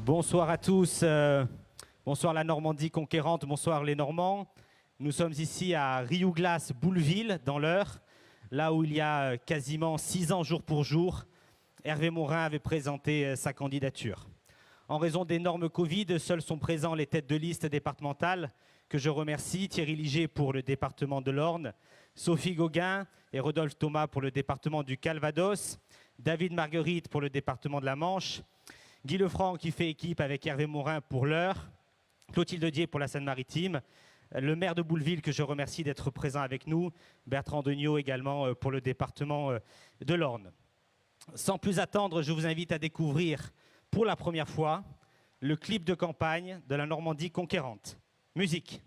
Bonsoir à tous, bonsoir la Normandie conquérante, bonsoir les Normands. Nous sommes ici à Riouglas-Bouleville, dans l'Eure, là où il y a quasiment 6 ans jour pour jour, Hervé Morin avait présenté sa candidature. En raison des normes Covid, seuls sont présents les têtes de liste départementales, que je remercie, Thierry Liger pour le département de l'Orne, Sophie Gauguin et Rodolphe Thomas pour le département du Calvados, David Marguerite pour le département de la Manche, Guy Lefranc qui fait équipe avec Hervé Morin pour l'Eure, Clotilde Dier pour la Seine-Maritime, le maire de Bouleville que je remercie d'être présent avec nous, Bertrand Degnaud également pour le département de l'Orne. Sans plus attendre, je vous invite à découvrir pour la première fois le clip de campagne de la Normandie conquérante. Musique.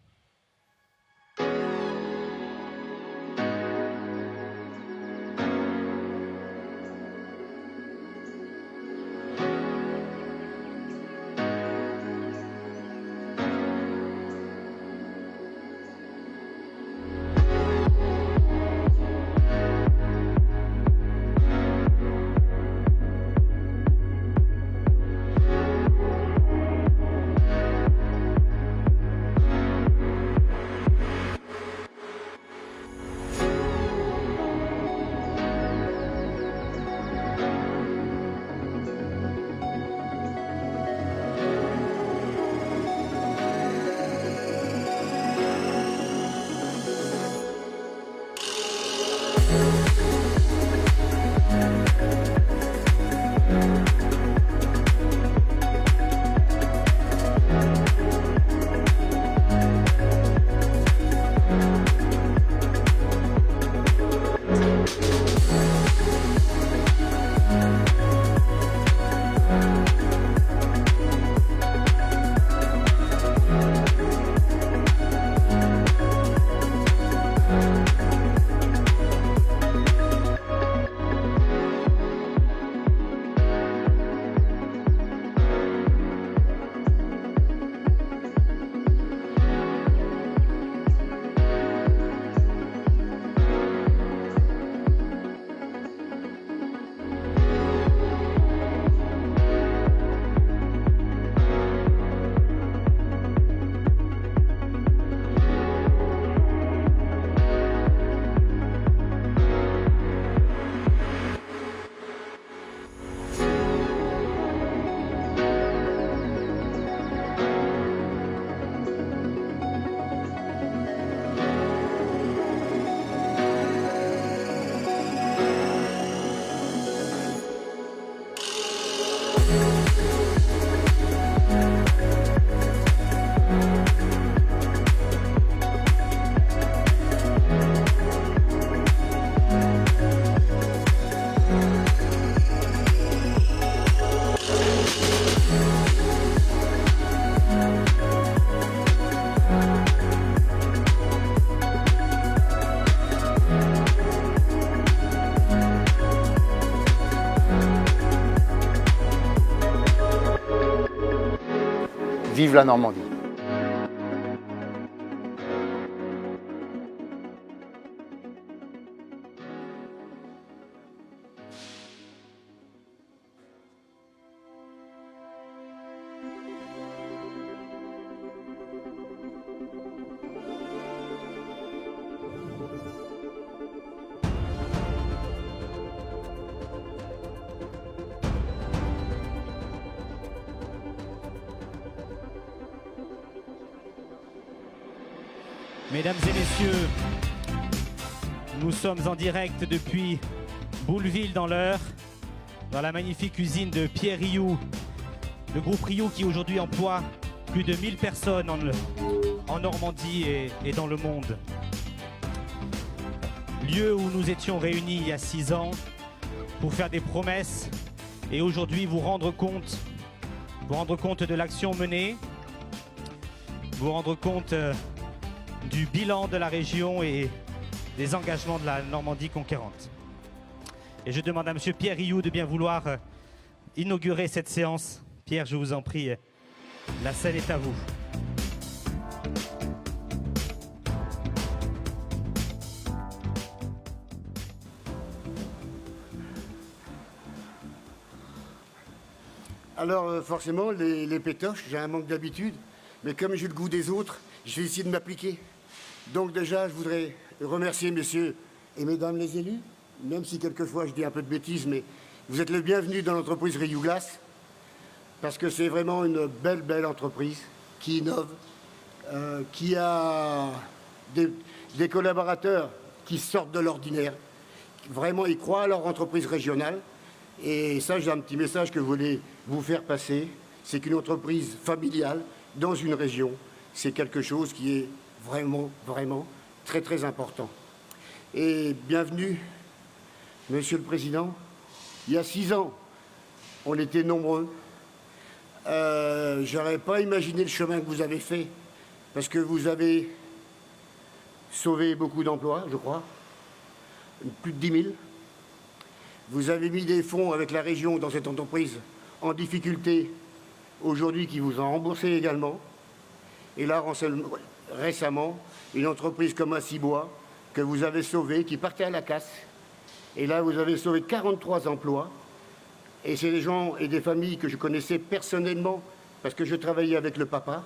Vive la Normandie! Mesdames et messieurs, nous sommes en direct depuis Bouleville dans l'Eure, dans la magnifique usine de Pierre Rioux, le groupe Rioux qui aujourd'hui emploie plus de 1000 personnes en Normandie et dans le monde. Lieu où nous étions réunis il y a 6 ans pour faire des promesses et aujourd'hui vous rendre compte de l'action menée, vous rendre compte du bilan de la région et des engagements de la Normandie conquérante. Et je demande à M. Pierre Rioux de bien vouloir inaugurer cette séance. Pierre, je vous en prie, la scène est à vous. Alors, forcément, les pétoches, j'ai un manque d'habitude, mais comme j'ai le goût des autres, je vais essayer de m'appliquer. Donc déjà, je voudrais remercier messieurs et mesdames les élus, même si quelquefois je dis un peu de bêtises, mais vous êtes le bienvenu dans l'entreprise Riou-Glace, parce que c'est vraiment une belle entreprise qui innove, qui a des collaborateurs qui sortent de l'ordinaire. Vraiment, ils croient à leur entreprise régionale. Et ça, j'ai un petit message que je voulais vous faire passer. C'est qu'une entreprise familiale dans une région, c'est quelque chose qui est vraiment très important. Et bienvenue, Monsieur le Président. Il y a 6 ans, on était nombreux. J'aurais pas imaginé le chemin que vous avez fait, parce que vous avez sauvé beaucoup d'emplois, je crois, plus de 10 000. Vous avez mis des fonds avec la région dans cette entreprise en difficulté, aujourd'hui qui vous ont remboursé également. Et là, récemment, une entreprise comme Assibois, que vous avez sauvée, qui partait à la casse. Et là, vous avez sauvé 43 emplois. Et c'est des gens et des familles que je connaissais personnellement, parce que je travaillais avec le papa,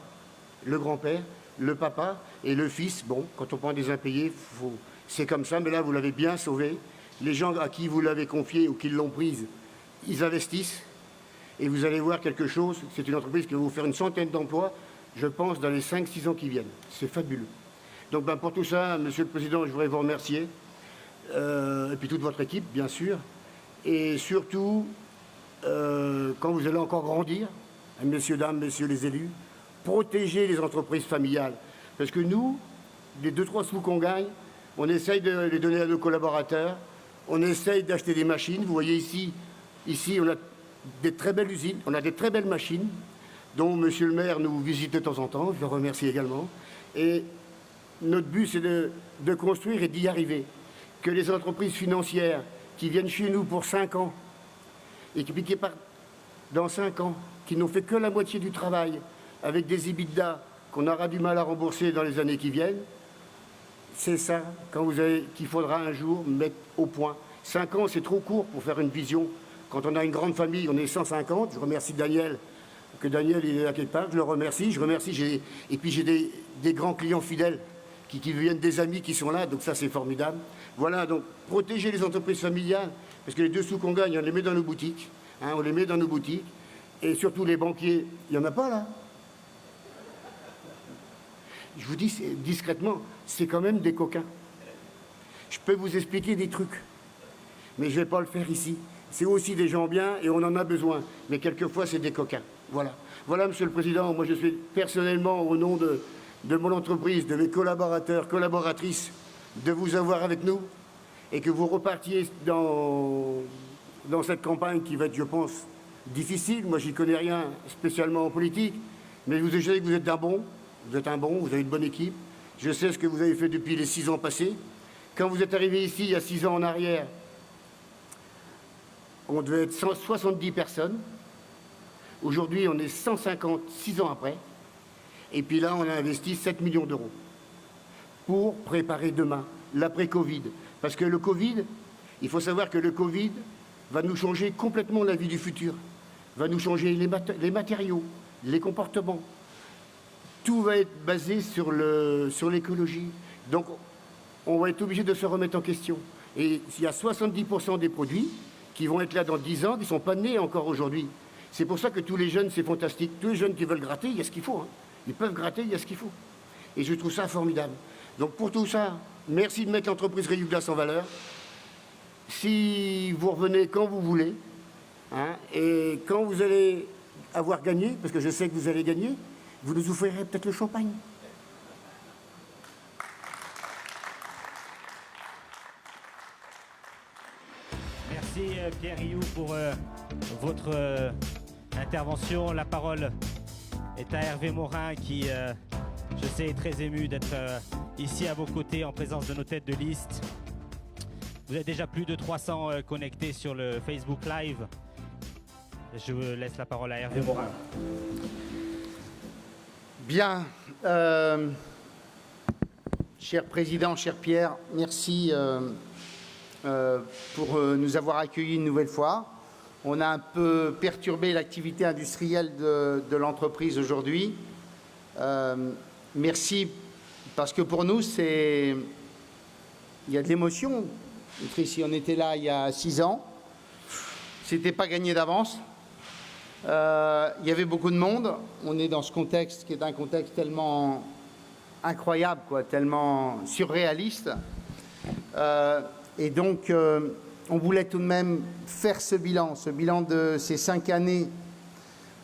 le grand-père, le papa et le fils. Bon, quand on prend des impayés, c'est comme ça, mais là, vous l'avez bien sauvé. Les gens à qui vous l'avez confié ou qui l'ont prise, ils investissent. Et vous allez voir quelque chose, c'est une entreprise qui va vous faire une centaine d'emplois, je pense, dans les 5-6 ans qui viennent. C'est fabuleux. Donc pour tout ça, Monsieur le Président, je voudrais vous remercier. Et puis toute votre équipe, bien sûr. Et surtout, quand vous allez encore grandir, messieurs, dames, messieurs les élus, protégez les entreprises familiales. Parce que nous, les 2-3 sous qu'on gagne, on essaye de les donner à nos collaborateurs, on essaye d'acheter des machines. Vous voyez ici, on a des très belles usines, on a des très belles machines, dont Monsieur le maire nous visite de temps en temps, je le remercie également. Et notre but, c'est de construire et d'y arriver. Que les entreprises financières qui viennent chez nous pour 5 ans, et qui partent dans 5 ans, qui n'ont fait que la moitié du travail, avec des EBITDA qu'on aura du mal à rembourser dans les années qui viennent, c'est ça qu'il faudra un jour mettre au point. 5 ans, c'est trop court pour faire une vision. Quand on a une grande famille, on est 150. Je remercie Daniel, que Daniel il est là quelque part. Je le remercie. Et puis j'ai des grands clients fidèles qui viennent des amis qui sont là. Donc ça, c'est formidable. Voilà, donc protéger les entreprises familiales, parce que les 2 sous qu'on gagne, on les met dans nos boutiques. On les met dans nos boutiques. Et surtout les banquiers, il n'y en a pas là. Je vous dis discrètement, c'est quand même des coquins. Je peux vous expliquer des trucs, mais je ne vais pas le faire ici. C'est aussi des gens bien et on en a besoin. Mais quelquefois, c'est des coquins. Voilà. Voilà, Monsieur le Président, moi je suis personnellement, au nom de mon entreprise, de mes collaborateurs, collaboratrices, de vous avoir avec nous et que vous repartiez dans cette campagne qui va être, je pense, difficile. Moi, j'y connais rien spécialement en politique, mais je sais que vous êtes un bon. Vous êtes un bon, vous avez une bonne équipe. Je sais ce que vous avez fait depuis les 6 ans passés. Quand vous êtes arrivé ici, il y a 6 ans en arrière, on devait être 170 personnes. Aujourd'hui, on est 150, 6 ans après. Et puis là, on a investi 7 millions d'euros pour préparer demain, l'après-Covid. Parce que le Covid, il faut savoir que le Covid va nous changer complètement la vie du futur. Va nous changer les matériaux, les comportements. Tout va être basé sur l'écologie. Donc, on va être obligé de se remettre en question. Et il y a 70% des produits qui vont être là dans 10 ans, qui ne sont pas nés encore aujourd'hui. C'est pour ça que tous les jeunes, c'est fantastique. Tous les jeunes qui veulent gratter, il y a ce qu'il faut. Ils peuvent gratter, il y a ce qu'il faut. Et je trouve ça formidable. Donc, pour tout ça, merci de mettre l'entreprise Riou-Glace en valeur. Si vous revenez quand vous voulez, et quand vous allez avoir gagné, parce que je sais que vous allez gagner, vous nous offrirez peut-être le champagne. Merci Pierre Rioux pour votre intervention. La parole est à Hervé Morin qui, je sais, est très ému d'être ici à vos côtés en présence de nos têtes de liste. Vous êtes déjà plus de 300 connectés sur le Facebook Live. Je vous laisse la parole à Hervé Morin. Bien. Cher Président, cher Pierre, merci pour nous avoir accueillis une nouvelle fois. On a un peu perturbé l'activité industrielle de l'entreprise aujourd'hui. Merci, parce que pour nous, il y a de l'émotion. Si on était là il y a 6 ans, c'était pas gagné d'avance. Il y avait beaucoup de monde. On est dans ce contexte qui est un contexte tellement incroyable, quoi, tellement surréaliste. Et donc, on voulait tout de même faire ce bilan de ces 5 années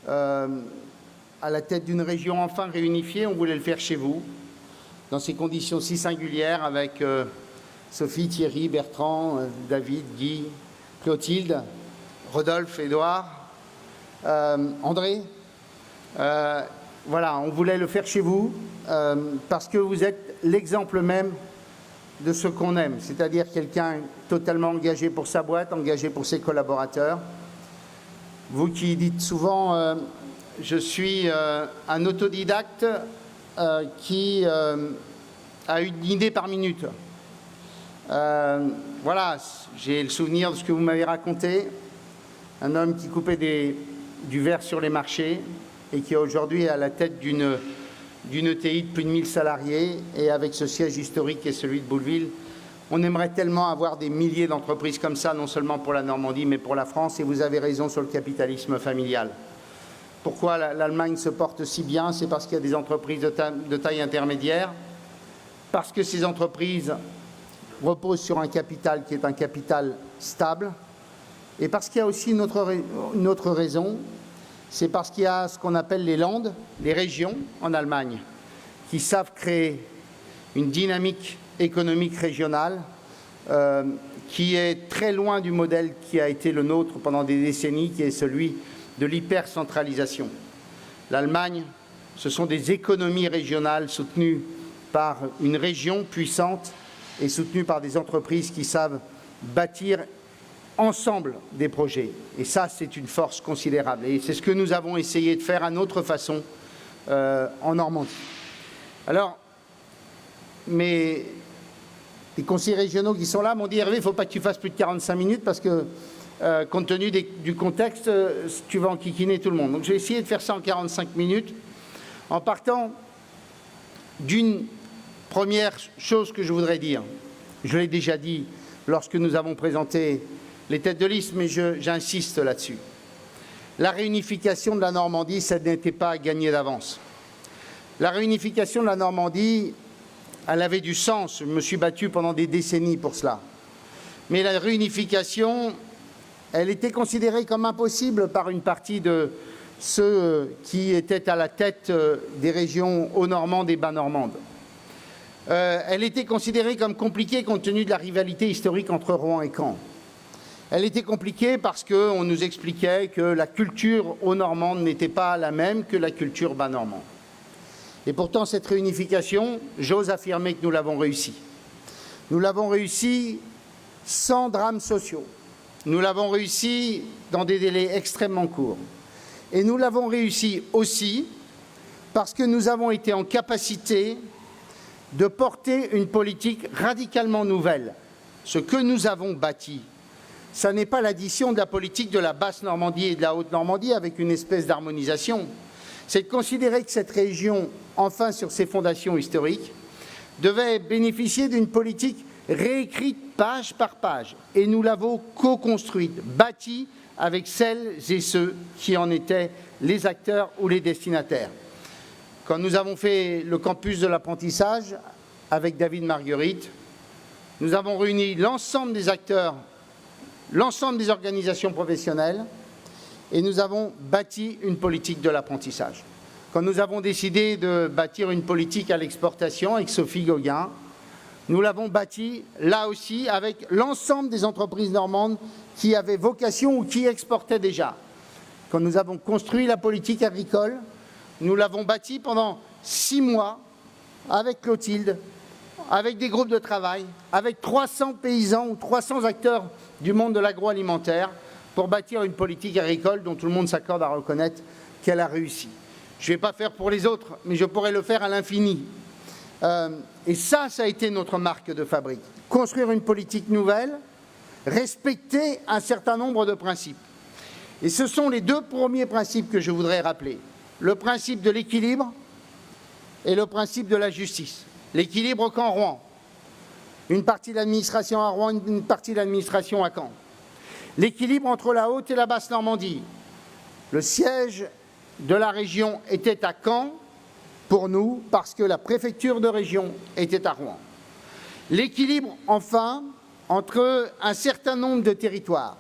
à la tête d'une région enfin réunifiée. On voulait le faire chez vous, dans ces conditions si singulières, avec Sophie, Thierry, Bertrand, David, Guy, Clotilde, Rodolphe, Édouard, André. Voilà, on voulait le faire chez vous parce que vous êtes l'exemple même de ce qu'on aime, c'est-à-dire quelqu'un totalement engagé pour sa boîte, engagé pour ses collaborateurs. Vous qui dites souvent je suis un autodidacte qui a une idée par minute. Voilà, j'ai le souvenir de ce que vous m'avez raconté. Un homme qui coupait du verre sur les marchés et qui est aujourd'hui à la tête d'une ETI de plus de 1000 salariés et avec ce siège historique qui est celui de Bouleville. On aimerait tellement avoir des milliers d'entreprises comme ça, non seulement pour la Normandie, mais pour la France. Et vous avez raison sur le capitalisme familial. Pourquoi l'Allemagne se porte si bien? C'est parce qu'il y a des entreprises de taille intermédiaire, parce que ces entreprises reposent sur un capital qui est un capital stable, et parce qu'il y a aussi une autre raison, c'est parce qu'il y a ce qu'on appelle les Landes, les régions en Allemagne, qui savent créer une dynamique économique régionale qui est très loin du modèle qui a été le nôtre pendant des décennies, qui est celui de l'hypercentralisation. L'Allemagne, ce sont des économies régionales soutenues par une région puissante et soutenues par des entreprises qui savent bâtir ensemble des projets. Et ça, c'est une force considérable. Et c'est ce que nous avons essayé de faire à notre façon en Normandie. Alors, mais les conseillers régionaux qui sont là m'ont dit « Hervé, il ne faut pas que tu fasses plus de 45 minutes parce que, compte tenu du contexte, tu vas enquiquiner tout le monde. » Donc, j'ai essayé de faire ça en 45 minutes en partant d'une première chose que je voudrais dire. Je l'ai déjà dit lorsque nous avons présenté les têtes de liste, mais j'insiste là-dessus. La réunification de la Normandie, ça n'était pas gagné d'avance. La réunification de la Normandie, elle avait du sens. Je me suis battu pendant des décennies pour cela. Mais la réunification, elle était considérée comme impossible par une partie de ceux qui étaient à la tête des régions haut-normandes et bas-normandes. Elle était considérée comme compliquée compte tenu de la rivalité historique entre Rouen et Caen. Elle était compliquée parce qu'on nous expliquait que la culture haut-normande n'était pas la même que la culture bas-normande. Et pourtant, cette réunification, j'ose affirmer que nous l'avons réussi. Nous l'avons réussi sans drames sociaux. Nous l'avons réussi dans des délais extrêmement courts. Et nous l'avons réussi aussi parce que nous avons été en capacité de porter une politique radicalement nouvelle. Ce que nous avons bâti, ça n'est pas l'addition de la politique de la Basse-Normandie et de la Haute-Normandie avec une espèce d'harmonisation. C'est de considérer que cette région, enfin sur ses fondations historiques, devait bénéficier d'une politique réécrite page par page. Et nous l'avons co-construite, bâtie avec celles et ceux qui en étaient les acteurs ou les destinataires. Quand nous avons fait le campus de l'apprentissage avec David Marguerite, nous avons réuni l'ensemble des acteurs, l'ensemble des organisations professionnelles et nous avons bâti une politique de l'apprentissage. Quand nous avons décidé de bâtir une politique à l'exportation avec Sophie Gauguin, nous l'avons bâti là aussi avec l'ensemble des entreprises normandes qui avaient vocation ou qui exportaient déjà. Quand nous avons construit la politique agricole, nous l'avons bâti pendant 6 mois avec Clotilde, avec des groupes de travail, avec 300 paysans ou 300 acteurs du monde de l'agroalimentaire pour bâtir une politique agricole dont tout le monde s'accorde à reconnaître qu'elle a réussi. Je ne vais pas faire pour les autres, mais je pourrais le faire à l'infini. Et ça a été notre marque de fabrique. Construire une politique nouvelle, respecter un certain nombre de principes. Et ce sont les deux premiers principes que je voudrais rappeler. Le principe de l'équilibre et le principe de la justice. L'équilibre au camp Rouen. Une partie de l'administration à Rouen, une partie de l'administration à Caen. L'équilibre entre la Haute et la Basse Normandie. Le siège de la région était à Caen pour nous parce que la préfecture de région était à Rouen. L'équilibre, enfin, entre un certain nombre de territoires.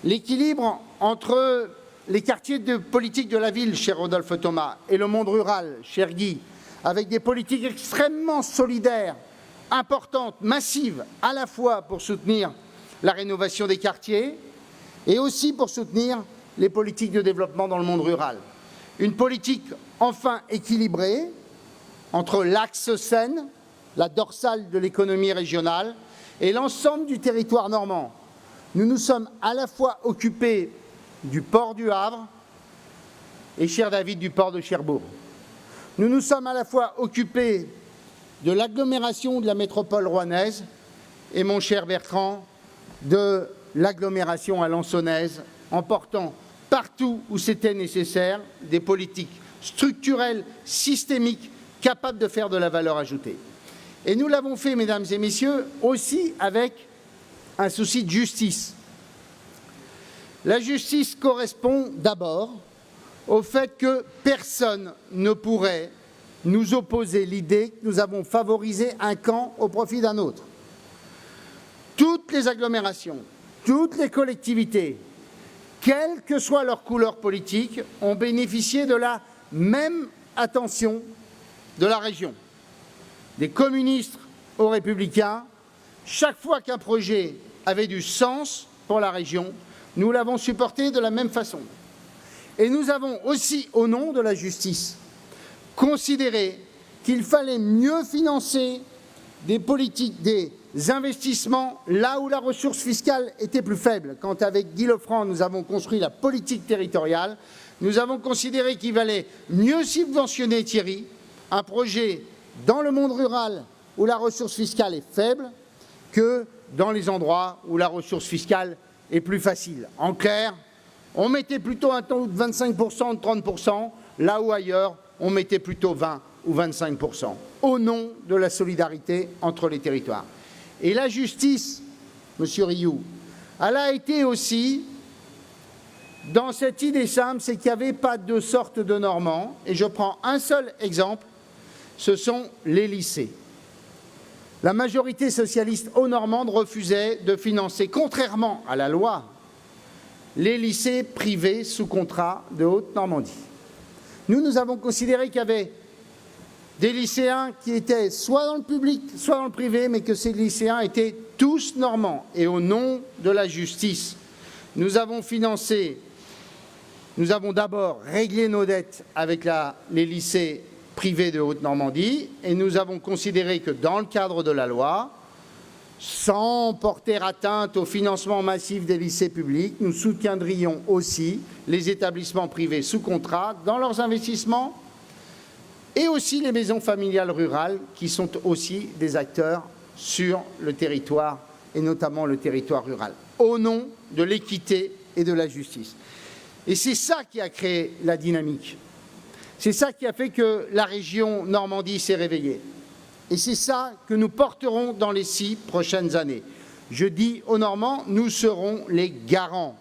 L'équilibre entre les quartiers de politique de la ville, cher Rodolphe Thomas, et le monde rural, cher Guy, avec des politiques extrêmement solidaires, importantes, massives, à la fois pour soutenir la rénovation des quartiers et aussi pour soutenir les politiques de développement dans le monde rural. Une politique enfin équilibrée entre l'axe Seine, la dorsale de l'économie régionale, et l'ensemble du territoire normand. Nous nous sommes à la fois occupés du port du Havre et, cher David, du port de Cherbourg. Nous nous sommes à la fois occupés de l'agglomération de la métropole rouennaise et, mon cher Bertrand, de l'agglomération alençonnaise, en portant partout où c'était nécessaire des politiques structurelles, systémiques, capables de faire de la valeur ajoutée. Et nous l'avons fait, mesdames et messieurs, aussi avec un souci de justice. La justice correspond d'abord au fait que personne ne pourrait nous opposer l'idée que nous avons favorisé un camp au profit d'un autre. Toutes les agglomérations, toutes les collectivités, quelle que soit leur couleur politique, ont bénéficié de la même attention de la région. Des communistes aux républicains, chaque fois qu'un projet avait du sens pour la région, nous l'avons supporté de la même façon. Et nous avons aussi, au nom de la justice, considéré qu'il fallait mieux financer des politiques, des investissements là où la ressource fiscale était plus faible. Quand avec Guy Lefranc, nous avons construit la politique territoriale, nous avons considéré qu'il valait mieux subventionner, Thierry, un projet dans le monde rural où la ressource fiscale est faible que dans les endroits où la ressource fiscale est plus facile. En clair, on mettait plutôt un taux de 25% ou de 30%, là où ailleurs, on mettait plutôt 20 ou 25%, au nom de la solidarité entre les territoires. Et la justice, Monsieur Rioux, elle a été aussi dans cette idée simple, c'est qu'il n'y avait pas de sorte de Normands, et je prends un seul exemple, ce sont les lycées. La majorité socialiste aux Normandes refusait de financer, contrairement à la loi, les lycées privés sous contrat de Haute-Normandie. Nous avons considéré qu'il y avait des lycéens qui étaient soit dans le public, soit dans le privé, mais que ces lycéens étaient tous normands. Et au nom de la justice, nous avons financé, nous avons d'abord réglé nos dettes avec les lycées privés de Haute-Normandie, et nous avons considéré que dans le cadre de la loi, sans porter atteinte au financement massif des lycées publics, nous soutiendrions aussi les établissements privés sous contrat dans leurs investissements et aussi les maisons familiales rurales qui sont aussi des acteurs sur le territoire et notamment le territoire rural, au nom de l'équité et de la justice. Et c'est ça qui a créé la dynamique. C'est ça qui a fait que la région Normandie s'est réveillée. Et c'est ça que nous porterons dans les 6 prochaines années. Je dis aux Normands, nous serons les garants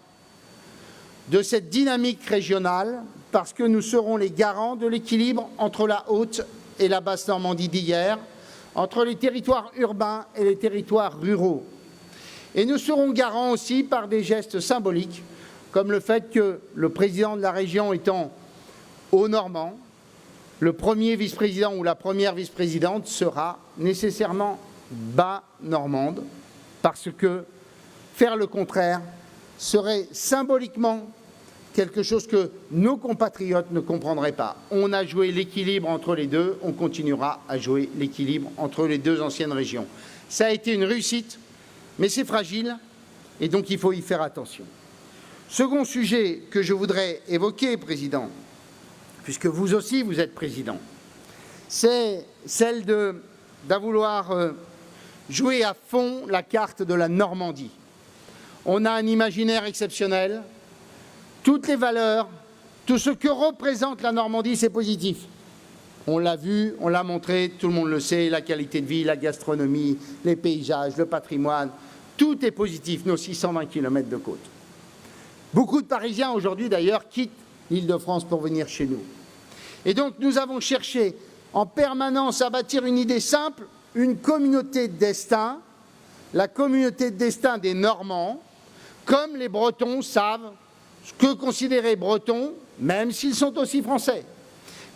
de cette dynamique régionale parce que nous serons les garants de l'équilibre entre la Haute et la Basse Normandie d'hier, entre les territoires urbains et les territoires ruraux. Et nous serons garants aussi par des gestes symboliques, comme le fait que le président de la région étant aux Normands, le premier vice-président ou la première vice-présidente sera nécessairement bas normande, parce que faire le contraire serait symboliquement quelque chose que nos compatriotes ne comprendraient pas. On a joué l'équilibre entre les deux, on continuera à jouer l'équilibre entre les deux anciennes régions. Ça a été une réussite, mais c'est fragile, et donc il faut y faire attention. Second sujet que je voudrais évoquer, Président, puisque vous aussi vous êtes président, c'est celle de vouloir jouer à fond la carte de la Normandie. On a un imaginaire exceptionnel, toutes les valeurs, tout ce que représente la Normandie, c'est positif. On l'a vu, on l'a montré, tout le monde le sait, la qualité de vie, la gastronomie, les paysages, le patrimoine, tout est positif, nos 620 km de côte. Beaucoup de Parisiens aujourd'hui d'ailleurs quittent l'Île-de-France pour venir chez nous. Et donc nous avons cherché en permanence à bâtir une idée simple, une communauté de destin, la communauté de destin des Normands, comme les Bretons savent ce que considérer Bretons, même s'ils sont aussi français,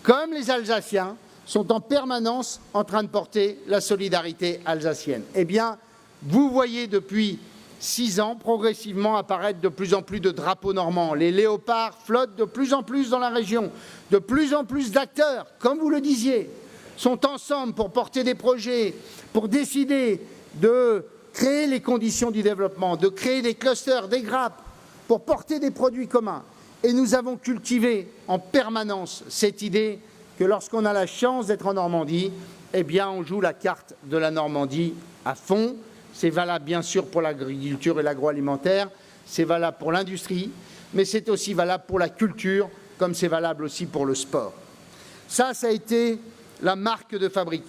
comme les Alsaciens sont en permanence en train de porter la solidarité alsacienne. Eh bien, vous voyez depuis 6 ans progressivement apparaître de plus en plus de drapeaux normands. Les léopards flottent de plus en plus dans la région. De plus en plus d'acteurs, comme vous le disiez, sont ensemble pour porter des projets, pour décider de créer les conditions du développement, de créer des clusters, des grappes, pour porter des produits communs. Et nous avons cultivé en permanence cette idée que lorsqu'on a la chance d'être en Normandie, eh bien on joue la carte de la Normandie à fond. C'est valable bien sûr pour l'agriculture et l'agroalimentaire, c'est valable pour l'industrie, mais c'est aussi valable pour la culture, comme c'est valable aussi pour le sport. Ça a été la marque de fabrique.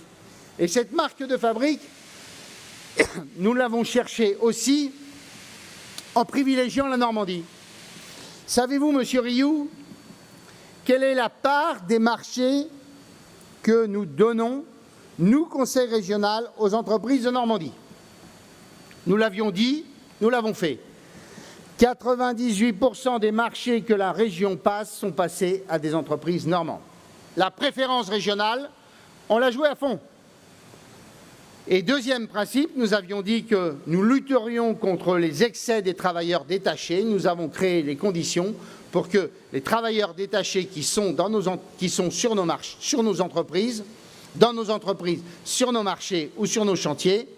Et cette marque de fabrique, nous l'avons cherchée aussi en privilégiant la Normandie. Savez-vous, Monsieur Rioux, quelle est la part des marchés que nous donnons, nous, Conseil régional, aux entreprises de Normandie? Nous l'avions dit, nous l'avons fait. 98% des marchés que la région passe sont passés à des entreprises normandes. La préférence régionale, on l'a jouée à fond. Et deuxième principe, nous avions dit que nous lutterions contre les excès des travailleurs détachés. Nous avons créé les conditions pour que les travailleurs détachés qui sont sur nos entreprises, sur nos marchés ou sur nos chantiers,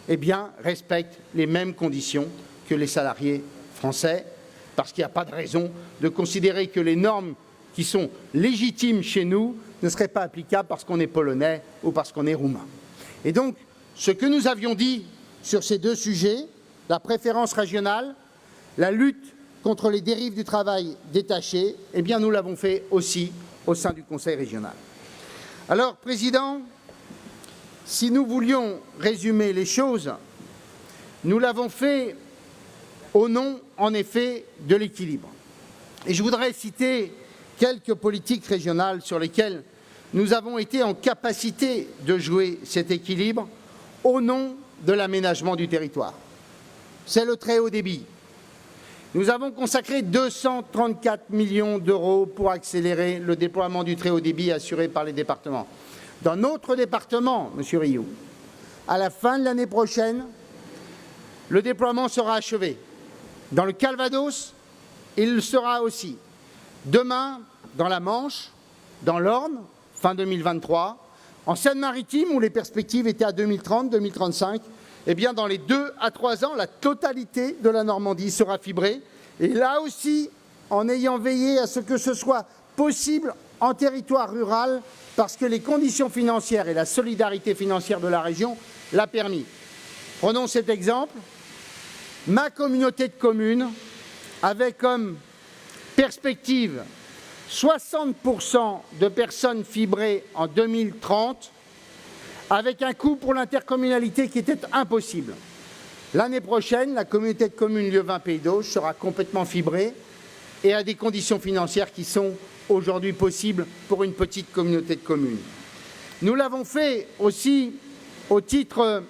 eh bien, respectent les mêmes conditions que les salariés français, parce qu'il n'y a pas de raison de considérer que les normes qui sont légitimes chez nous ne seraient pas applicables parce qu'on est polonais ou parce qu'on est roumain. Et donc, ce que nous avions dit sur ces deux sujets, la préférence régionale, la lutte contre les dérives du travail détaché, eh bien, nous l'avons fait aussi au sein du Conseil régional. Alors, Président, si nous voulions résumer les choses, nous l'avons fait au nom, en effet, de l'équilibre. Et je voudrais citer quelques politiques régionales sur lesquelles nous avons été en capacité de jouer cet équilibre au nom de l'aménagement du territoire. C'est le très haut débit. Nous avons consacré 234 millions d'euros pour accélérer le déploiement du très haut débit assuré par les départements. Dans notre département, Monsieur Rioux, à la fin de l'année prochaine, le déploiement sera achevé. Dans le Calvados, il le sera aussi. Demain, dans la Manche, dans l'Orne, fin 2023, en Seine-Maritime, où les perspectives étaient à 2030-2035, eh bien, dans les 2 à 3 ans, la totalité de la Normandie sera fibrée. Et là aussi, en ayant veillé à ce que ce soit possible en territoire rural, parce que les conditions financières et la solidarité financière de la région l'a permis. Prenons cet exemple. Ma communauté de communes avait comme perspective 60% de personnes fibrées en 2030, avec un coût pour l'intercommunalité qui était impossible. L'année prochaine, la communauté de communes Lieuvain-Pays d'Auge sera complètement fibrée et à des conditions financières qui sont aujourd'hui possibles pour une petite communauté de communes. Nous l'avons fait aussi au titre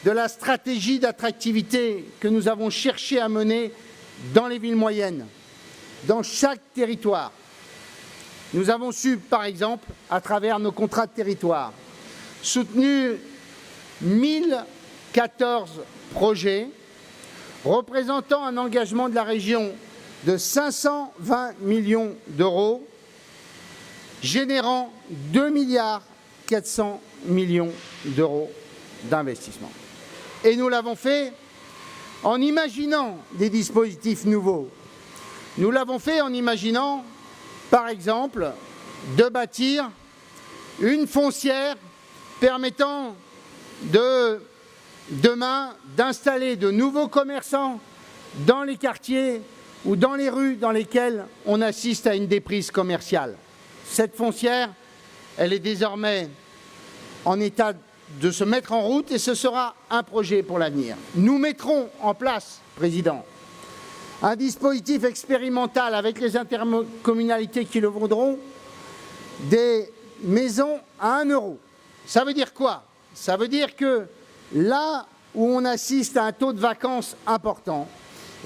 de la stratégie d'attractivité que nous avons cherché à mener dans les villes moyennes, dans chaque territoire. Nous avons su, par exemple, à travers nos contrats de territoire, soutenir 1014 projets représentant un engagement de la région de 520 millions d'euros, générant 2,4 milliards d'euros d'investissement. Et nous l'avons fait en imaginant des dispositifs nouveaux. Nous l'avons fait en imaginant, par exemple, de bâtir une foncière permettant demain d'installer de nouveaux commerçants dans les quartiers ou dans les rues dans lesquelles on assiste à une déprise commerciale. Cette foncière, elle est désormais en état de se mettre en route et ce sera un projet pour l'avenir. Nous mettrons en place, Président, un dispositif expérimental avec les intercommunalités qui le voudront, des maisons à 1 €. Ça veut dire quoi? Ça veut dire que là où on assiste à un taux de vacances important,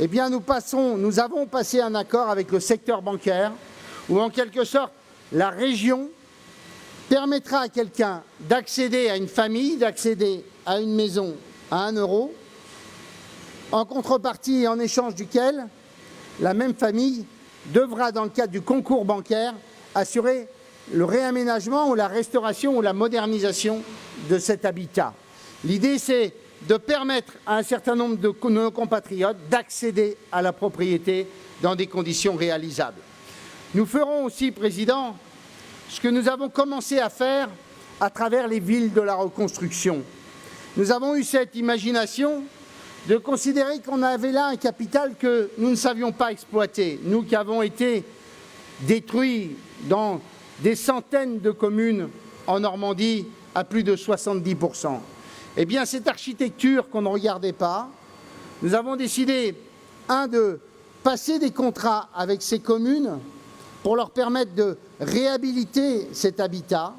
eh bien nous avons passé un accord avec le secteur bancaire où en quelque sorte la région permettra à quelqu'un d'accéder à une famille, d'accéder à une maison à 1 €, en contrepartie et en échange duquel la même famille devra, dans le cadre du concours bancaire, assurer le réaménagement ou la restauration ou la modernisation de cet habitat. L'idée, c'est de permettre à un certain nombre de nos compatriotes d'accéder à la propriété dans des conditions réalisables. Nous ferons aussi, Président, ce que nous avons commencé à faire à travers les villes de la reconstruction. Nous avons eu cette imagination de considérer qu'on avait là un capital que nous ne savions pas exploiter, nous qui avons été détruits dans des centaines de communes en Normandie à plus de 70%. Eh bien, cette architecture qu'on ne regardait pas, nous avons décidé, de passer des contrats avec ces communes pour leur permettre de réhabiliter cet habitat,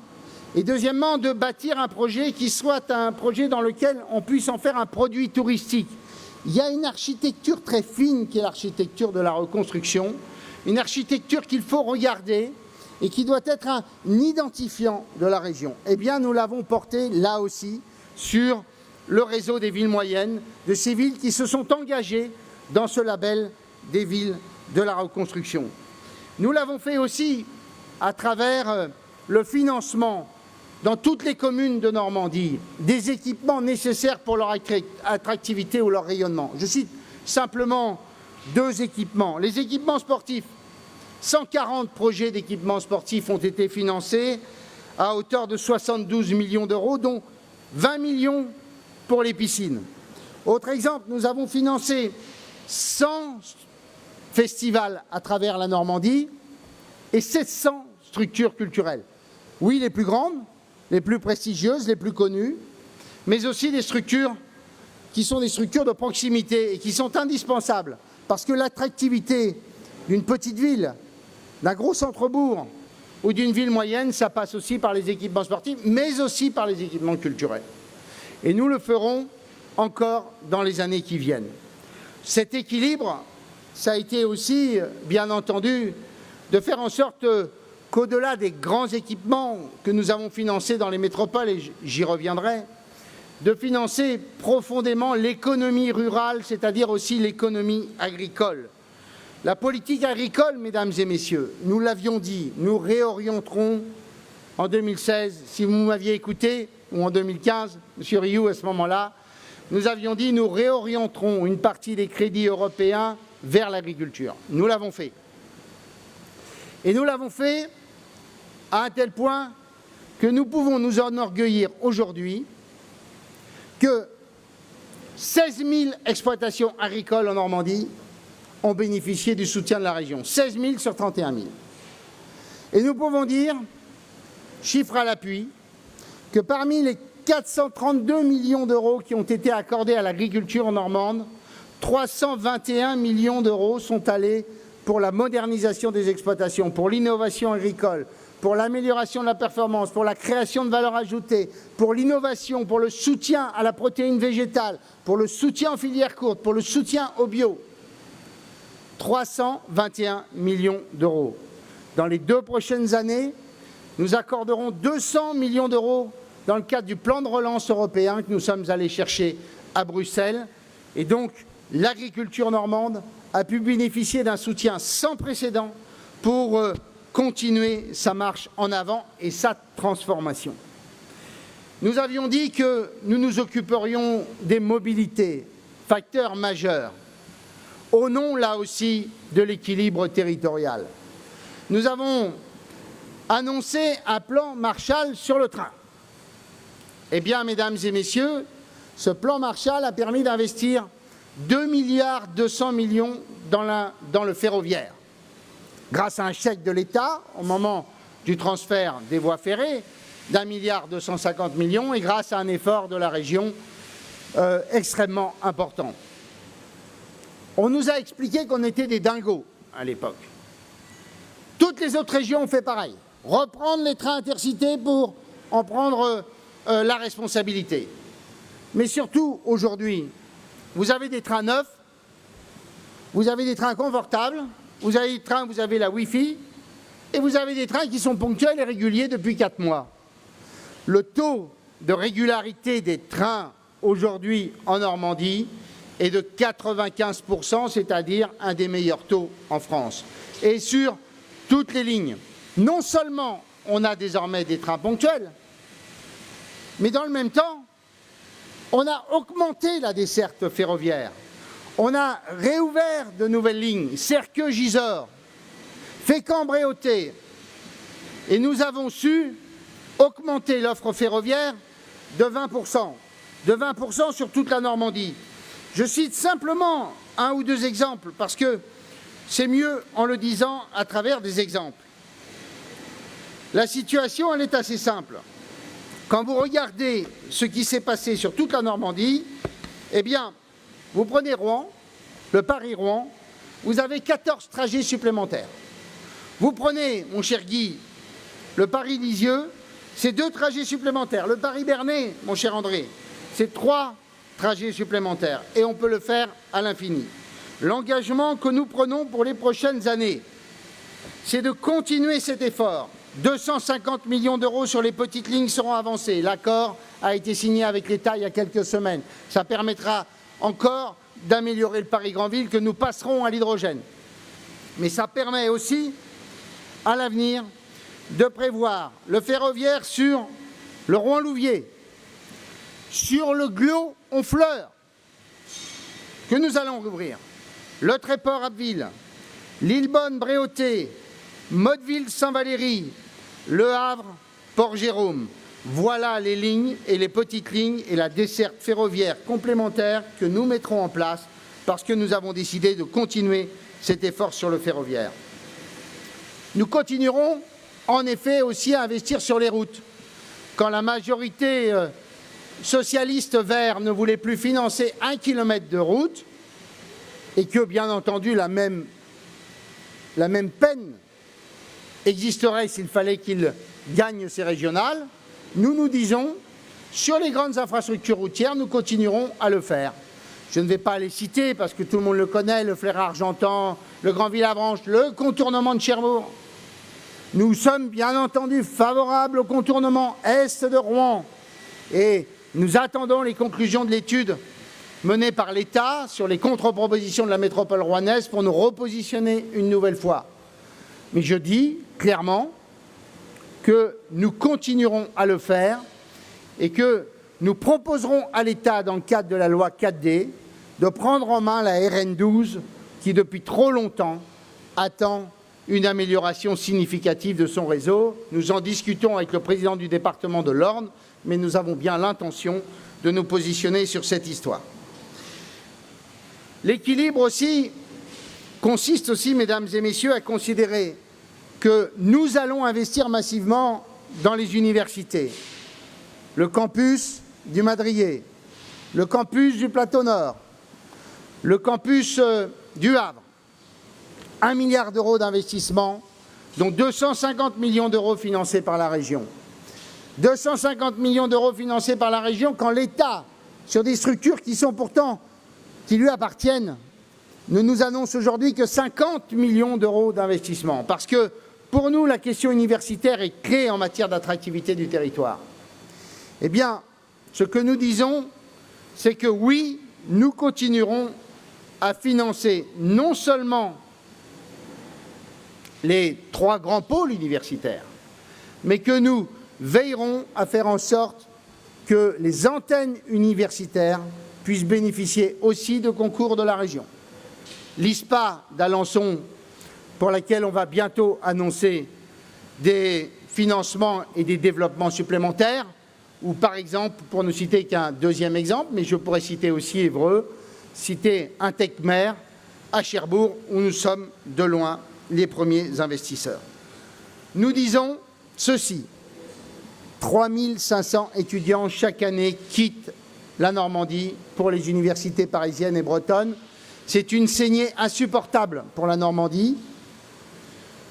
et deuxièmement, de bâtir un projet qui soit un projet dans lequel on puisse en faire un produit touristique. Il y a une architecture très fine qui est l'architecture de la reconstruction, une architecture qu'il faut regarder et qui doit être un identifiant de la région. Eh bien, nous l'avons porté là aussi sur le réseau des villes moyennes, de ces villes qui se sont engagées dans ce label des villes de la reconstruction. Nous l'avons fait aussi à travers le financement dans toutes les communes de Normandie des équipements nécessaires pour leur attractivité ou leur rayonnement. Je cite simplement 2 équipements. Les équipements sportifs. 140 projets d'équipements sportifs ont été financés à hauteur de 72 millions d'euros, dont 20 millions pour les piscines. Autre exemple, nous avons financé 100 festivals à travers la Normandie et 700 structures culturelles. Oui, les plus grandes, les plus prestigieuses, les plus connues, mais aussi des structures qui sont des structures de proximité et qui sont indispensables parce que l'attractivité d'une petite ville, d'un gros centre-bourg ou d'une ville moyenne, ça passe aussi par les équipements sportifs, mais aussi par les équipements culturels. Et nous le ferons encore dans les années qui viennent. Cet équilibre, ça a été aussi, bien entendu, de faire en sorte qu'au-delà des grands équipements que nous avons financés dans les métropoles, et j'y reviendrai, de financer profondément l'économie rurale, c'est-à-dire aussi l'économie agricole. La politique agricole, mesdames et messieurs, nous l'avions dit, nous réorienterons en 2016, si vous m'aviez écouté, ou en 2015, M. Rioux à ce moment-là, nous avions dit nous réorienterons une partie des crédits européens vers l'agriculture. Nous l'avons fait. Et nous l'avons fait à un tel point que nous pouvons nous enorgueillir aujourd'hui que 16 000 exploitations agricoles en Normandie ont bénéficié du soutien de la région. 16 000 sur 31 000. Et nous pouvons dire, chiffre à l'appui, que parmi les 432 millions d'euros qui ont été accordés à l'agriculture normande, 321 millions d'euros sont allés pour la modernisation des exploitations, pour l'innovation agricole, pour l'amélioration de la performance, pour la création de valeur ajoutée, pour l'innovation, pour le soutien à la protéine végétale, pour le soutien aux filières courtes, pour le soutien au bio. 321 millions d'euros. Dans les 2 prochaines années, nous accorderons 200 millions d'euros dans le cadre du plan de relance européen que nous sommes allés chercher à Bruxelles. Et donc, l'agriculture normande a pu bénéficier d'un soutien sans précédent pour continuer sa marche en avant et sa transformation. Nous avions dit que nous nous occuperions des mobilités, facteur majeur, au nom, là aussi, de l'équilibre territorial. Nous avons annoncé un plan Marshall sur le train. Eh bien, mesdames et messieurs, ce plan Marshall a permis d'investir 2,2 milliards dans le ferroviaire, grâce à un chèque de l'État au moment du transfert des voies ferrées d'1,250 milliard et grâce à un effort de la région extrêmement important. On nous a expliqué qu'on était des dingos à l'époque. Toutes les autres régions ont fait pareil. Reprendre les trains intercités pour en prendre la responsabilité. Mais surtout, aujourd'hui, vous avez des trains neufs, vous avez des trains confortables, vous avez des trains, vous avez la Wi-Fi, et vous avez des trains qui sont ponctuels et réguliers depuis 4 mois. Le taux de régularité des trains aujourd'hui en Normandie est de 95%, c'est-à-dire un des meilleurs taux en France. Et sur toutes les lignes, non seulement on a désormais des trains ponctuels, mais dans le même temps, on a augmenté la desserte ferroviaire. On a réouvert de nouvelles lignes, Serqueux-Gisors, Fécamp-Bréauté, et nous avons su augmenter l'offre ferroviaire de 20% sur toute la Normandie. Je cite simplement un ou deux exemples, parce que c'est mieux en le disant à travers des exemples. La situation, elle est assez simple. Quand vous regardez ce qui s'est passé sur toute la Normandie, eh bien, vous prenez Rouen, le Paris-Rouen, vous avez 14 trajets supplémentaires. Vous prenez, mon cher Guy, le Paris-Lisieux, c'est 2 trajets supplémentaires. Le Paris-Bernay, mon cher André, c'est 3 trajets supplémentaires. Et on peut le faire à l'infini. L'engagement que nous prenons pour les prochaines années, c'est de continuer cet effort. 250 millions d'euros sur les petites lignes seront avancés. L'accord a été signé avec l'État il y a quelques semaines. Ça permettra encore d'améliorer le Paris-Granville, que nous passerons à l'hydrogène. Mais ça permet aussi, à l'avenir, de prévoir le ferroviaire sur le Rouen-Louviers, sur le Glo-Honfleur, que nous allons rouvrir, le Tréport-Abbeville, Lillebonne-Bréauté, Motteville-Saint-Valéry, Le Havre, Port-Jérôme. Voilà les lignes et les petites lignes et la desserte ferroviaire complémentaire que nous mettrons en place parce que nous avons décidé de continuer cet effort sur le ferroviaire. Nous continuerons en effet aussi à investir sur les routes. Quand la majorité socialiste vert ne voulait plus financer 1 kilomètre de route et que, bien entendu, la même peine existerait s'il fallait qu'il gagne ces régionales, nous disons, sur les grandes infrastructures routières, nous continuerons à le faire. Je ne vais pas les citer parce que tout le monde le connaît, le Flair-Argentan, le Grand Villavranche, le contournement de Cherbourg. Nous sommes bien entendu favorables au contournement est de Rouen et nous attendons les conclusions de l'étude menée par l'État sur les contre-propositions de la métropole rouennaise pour nous repositionner une nouvelle fois. Mais je dis clairement que nous continuerons à le faire et que nous proposerons à l'État, dans le cadre de la loi 4D, de prendre en main la RN12 qui, depuis trop longtemps, attend une amélioration significative de son réseau. Nous en discutons avec le président du département de l'Orne, mais nous avons bien l'intention de nous positionner sur cette histoire. L'équilibre aussi consiste aussi, mesdames et messieurs, à considérer que nous allons investir massivement dans les universités. Le campus du Madrier, le campus du Plateau Nord, le campus du Havre. 1 milliard d'euros d'investissement, dont 250 millions d'euros financés par la région. 250 millions d'euros financés par la région quand l'État, sur des structures qui sont pourtant, qui lui appartiennent, ne nous annonce aujourd'hui que 50 millions d'euros d'investissement. Parce que pour nous, la question universitaire est clé en matière d'attractivité du territoire. Eh bien, ce que nous disons, c'est que oui, nous continuerons à financer non seulement les 3 grands pôles universitaires, mais que nous veillerons à faire en sorte que les antennes universitaires puissent bénéficier aussi de concours de la région. L'ISPA d'Alençon, pour laquelle on va bientôt annoncer des financements et des développements supplémentaires, ou par exemple, pour ne citer qu'un deuxième exemple, mais je pourrais citer aussi Évreux, citer un Techmer à Cherbourg, où nous sommes de loin les premiers investisseurs. Nous disons ceci, 3500 étudiants chaque année quittent la Normandie pour les universités parisiennes et bretonnes. C'est une saignée insupportable pour la Normandie.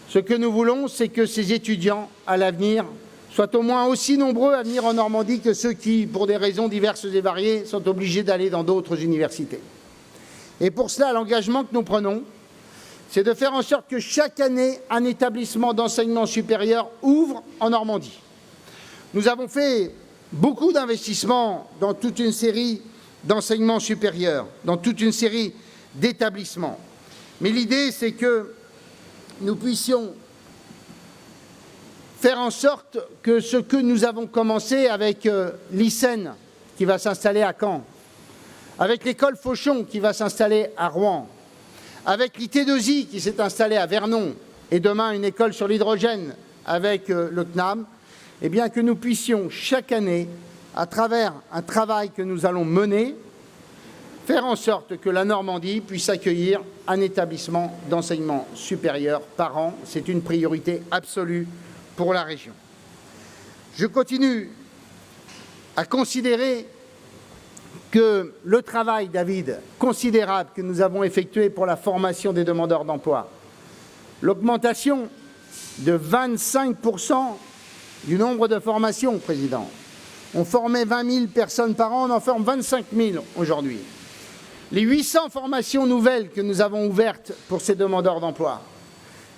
Ce que nous voulons, c'est que ces étudiants, à l'avenir, soient au moins aussi nombreux à venir en Normandie que ceux qui, pour des raisons diverses et variées, sont obligés d'aller dans d'autres universités. Et pour cela, l'engagement que nous prenons, c'est de faire en sorte que chaque année, un établissement d'enseignement supérieur ouvre en Normandie. Nous avons fait beaucoup d'investissements dans toute une série d'enseignements supérieurs, dans toute une série d'établissements. Mais l'idée, c'est que nous puissions faire en sorte que ce que nous avons commencé avec l'ICEN, qui va s'installer à Caen, avec l'école Fauchon, qui va s'installer à Rouen, avec l'IT2I, qui s'est installé à Vernon, et demain une école sur l'hydrogène avec le CNAM, eh bien que nous puissions chaque année, à travers un travail que nous allons mener, faire en sorte que la Normandie puisse accueillir un établissement d'enseignement supérieur par an. C'est une priorité absolue pour la région. Je continue à considérer que le travail, David, considérable que nous avons effectué pour la formation des demandeurs d'emploi, l'augmentation de 25% du nombre de formations, Président. On formait 20 000 personnes par an, on en forme 25 000 aujourd'hui. Les 800 formations nouvelles que nous avons ouvertes pour ces demandeurs d'emploi,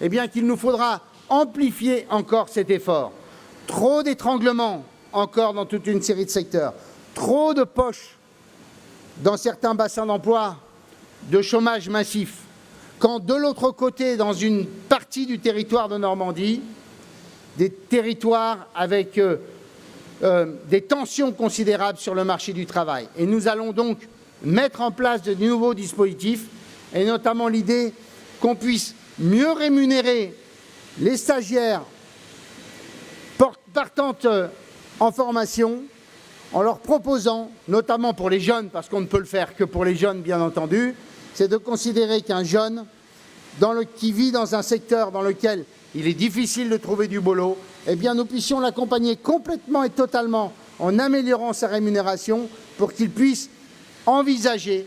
eh bien qu'il nous faudra amplifier encore cet effort. Trop d'étranglements encore dans toute une série de secteurs, trop de poches dans certains bassins d'emploi, de chômage massif, quand de l'autre côté, dans une partie du territoire de Normandie, des territoires avec des tensions considérables sur le marché du travail. Et nous allons donc mettre en place de nouveaux dispositifs, et notamment l'idée qu'on puisse mieux rémunérer les stagiaires partant en formation, en leur proposant, notamment pour les jeunes, parce qu'on ne peut le faire que pour les jeunes, bien entendu, c'est de considérer qu'un jeune qui vit dans un secteur dans lequel il est difficile de trouver du boulot, eh bien nous puissions l'accompagner complètement et totalement en améliorant sa rémunération pour qu'il puisse envisager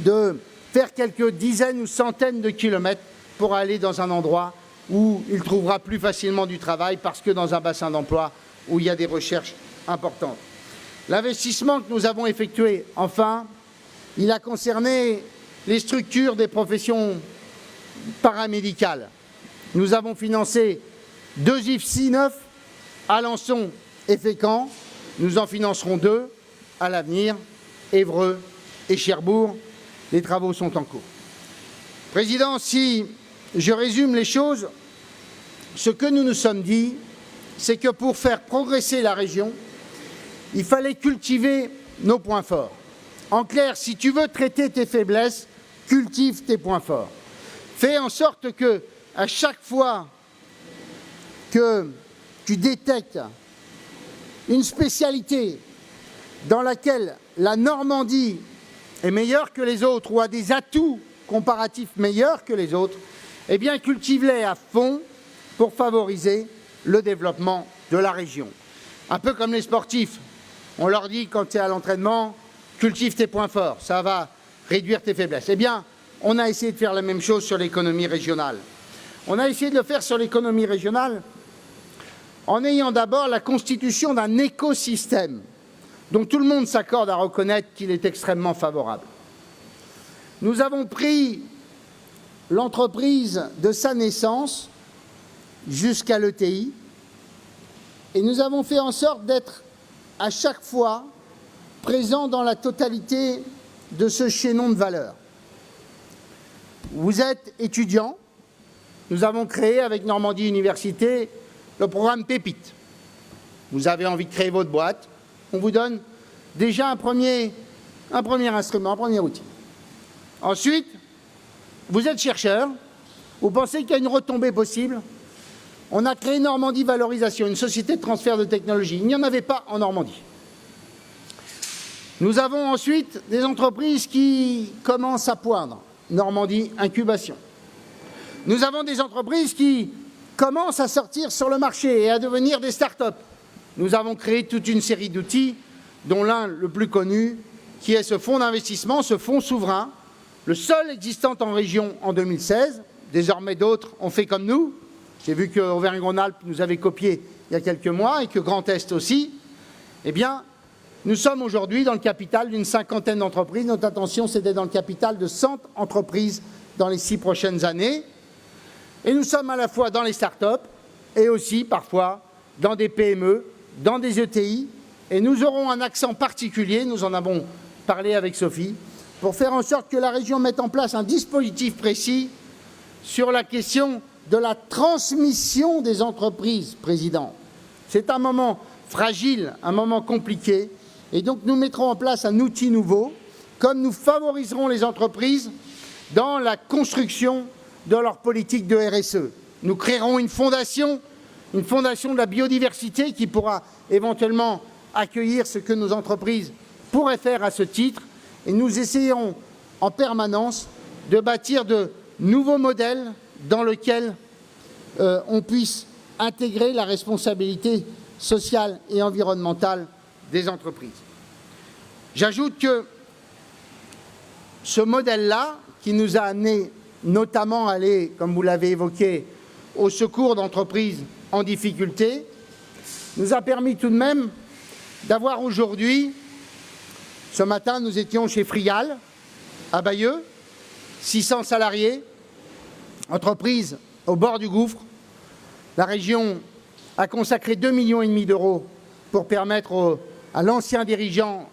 de faire quelques dizaines ou centaines de kilomètres pour aller dans un endroit où il trouvera plus facilement du travail parce que dans un bassin d'emploi où il y a des recherches importantes. L'investissement que nous avons effectué, enfin, il a concerné les structures des professions paramédicales. Nous avons financé 2 IFSI neufs, Alençon et Fécamp. Nous en financerons 2 à l'avenir, Évreux et Cherbourg. Les travaux sont en cours. Président, si je résume les choses, ce que nous nous sommes dit, c'est que pour faire progresser la région, il fallait cultiver nos points forts. En clair, si tu veux traiter tes faiblesses, cultive tes points forts. Fais en sorte que, à chaque fois que tu détectes une spécialité dans laquelle la Normandie est meilleure que les autres ou a des atouts comparatifs meilleurs que les autres, eh bien cultive-les à fond pour favoriser le développement de la région. Un peu comme les sportifs, on leur dit quand tu es à l'entraînement, cultive tes points forts, ça va réduire tes faiblesses. Eh bien, on a essayé de faire la même chose sur l'économie régionale. On a essayé de le faire sur l'économie régionale en ayant d'abord la constitution d'un écosystème dont tout le monde s'accorde à reconnaître qu'il est extrêmement favorable. Nous avons pris l'entreprise de sa naissance jusqu'à l'ETI et nous avons fait en sorte d'être à chaque fois présents dans la totalité de ce chaînon de valeur. Vous êtes étudiant, nous avons créé avec Normandie Université le programme Pépite. Vous avez envie de créer votre boîte, on vous donne déjà un premier instrument, un premier outil. Ensuite, vous êtes chercheur, vous pensez qu'il y a une retombée possible. On a créé Normandie Valorisation, une société de transfert de technologie. Il n'y en avait pas en Normandie. Nous avons ensuite des entreprises qui commencent à poindre. Normandie Incubation. Nous avons des entreprises qui commencent à sortir sur le marché et à devenir des start-up. Nous avons créé toute une série d'outils, dont l'un, le plus connu, qui est ce fonds d'investissement, ce fonds souverain, le seul existant en région en 2016. Désormais, d'autres ont fait comme nous. J'ai vu qu'Auvergne-Rhône-Alpes nous avait copié il y a quelques mois et que Grand Est aussi. Eh bien, nous sommes aujourd'hui dans le capital d'une 50aine d'entreprises. Notre intention, c'est d'être dans le capital de 100 entreprises dans les 6 prochaines années. Et nous sommes à la fois dans les start-up et aussi parfois dans des PME, dans des ETI. Et nous aurons un accent particulier, nous en avons parlé avec Sophie, pour faire en sorte que la région mette en place un dispositif précis sur la question de la transmission des entreprises, Président. C'est un moment fragile, un moment compliqué. Et donc nous mettrons en place un outil nouveau, comme nous favoriserons les entreprises dans la construction de leur politique de RSE. Nous créerons une fondation de la biodiversité qui pourra éventuellement accueillir ce que nos entreprises pourraient faire à ce titre. Et nous essayerons en permanence de bâtir de nouveaux modèles dans lesquels on puisse intégrer la responsabilité sociale et environnementale des entreprises. J'ajoute que ce modèle-là, qui nous a amené notamment à aller, comme vous l'avez évoqué, au secours d'entreprises en difficulté, nous a permis tout de même d'avoir aujourd'hui, ce matin nous étions chez Frial, à Bayeux, 600 salariés, entreprise au bord du gouffre. La région a consacré 2,5 millions d'euros pour permettre à l'ancien dirigeant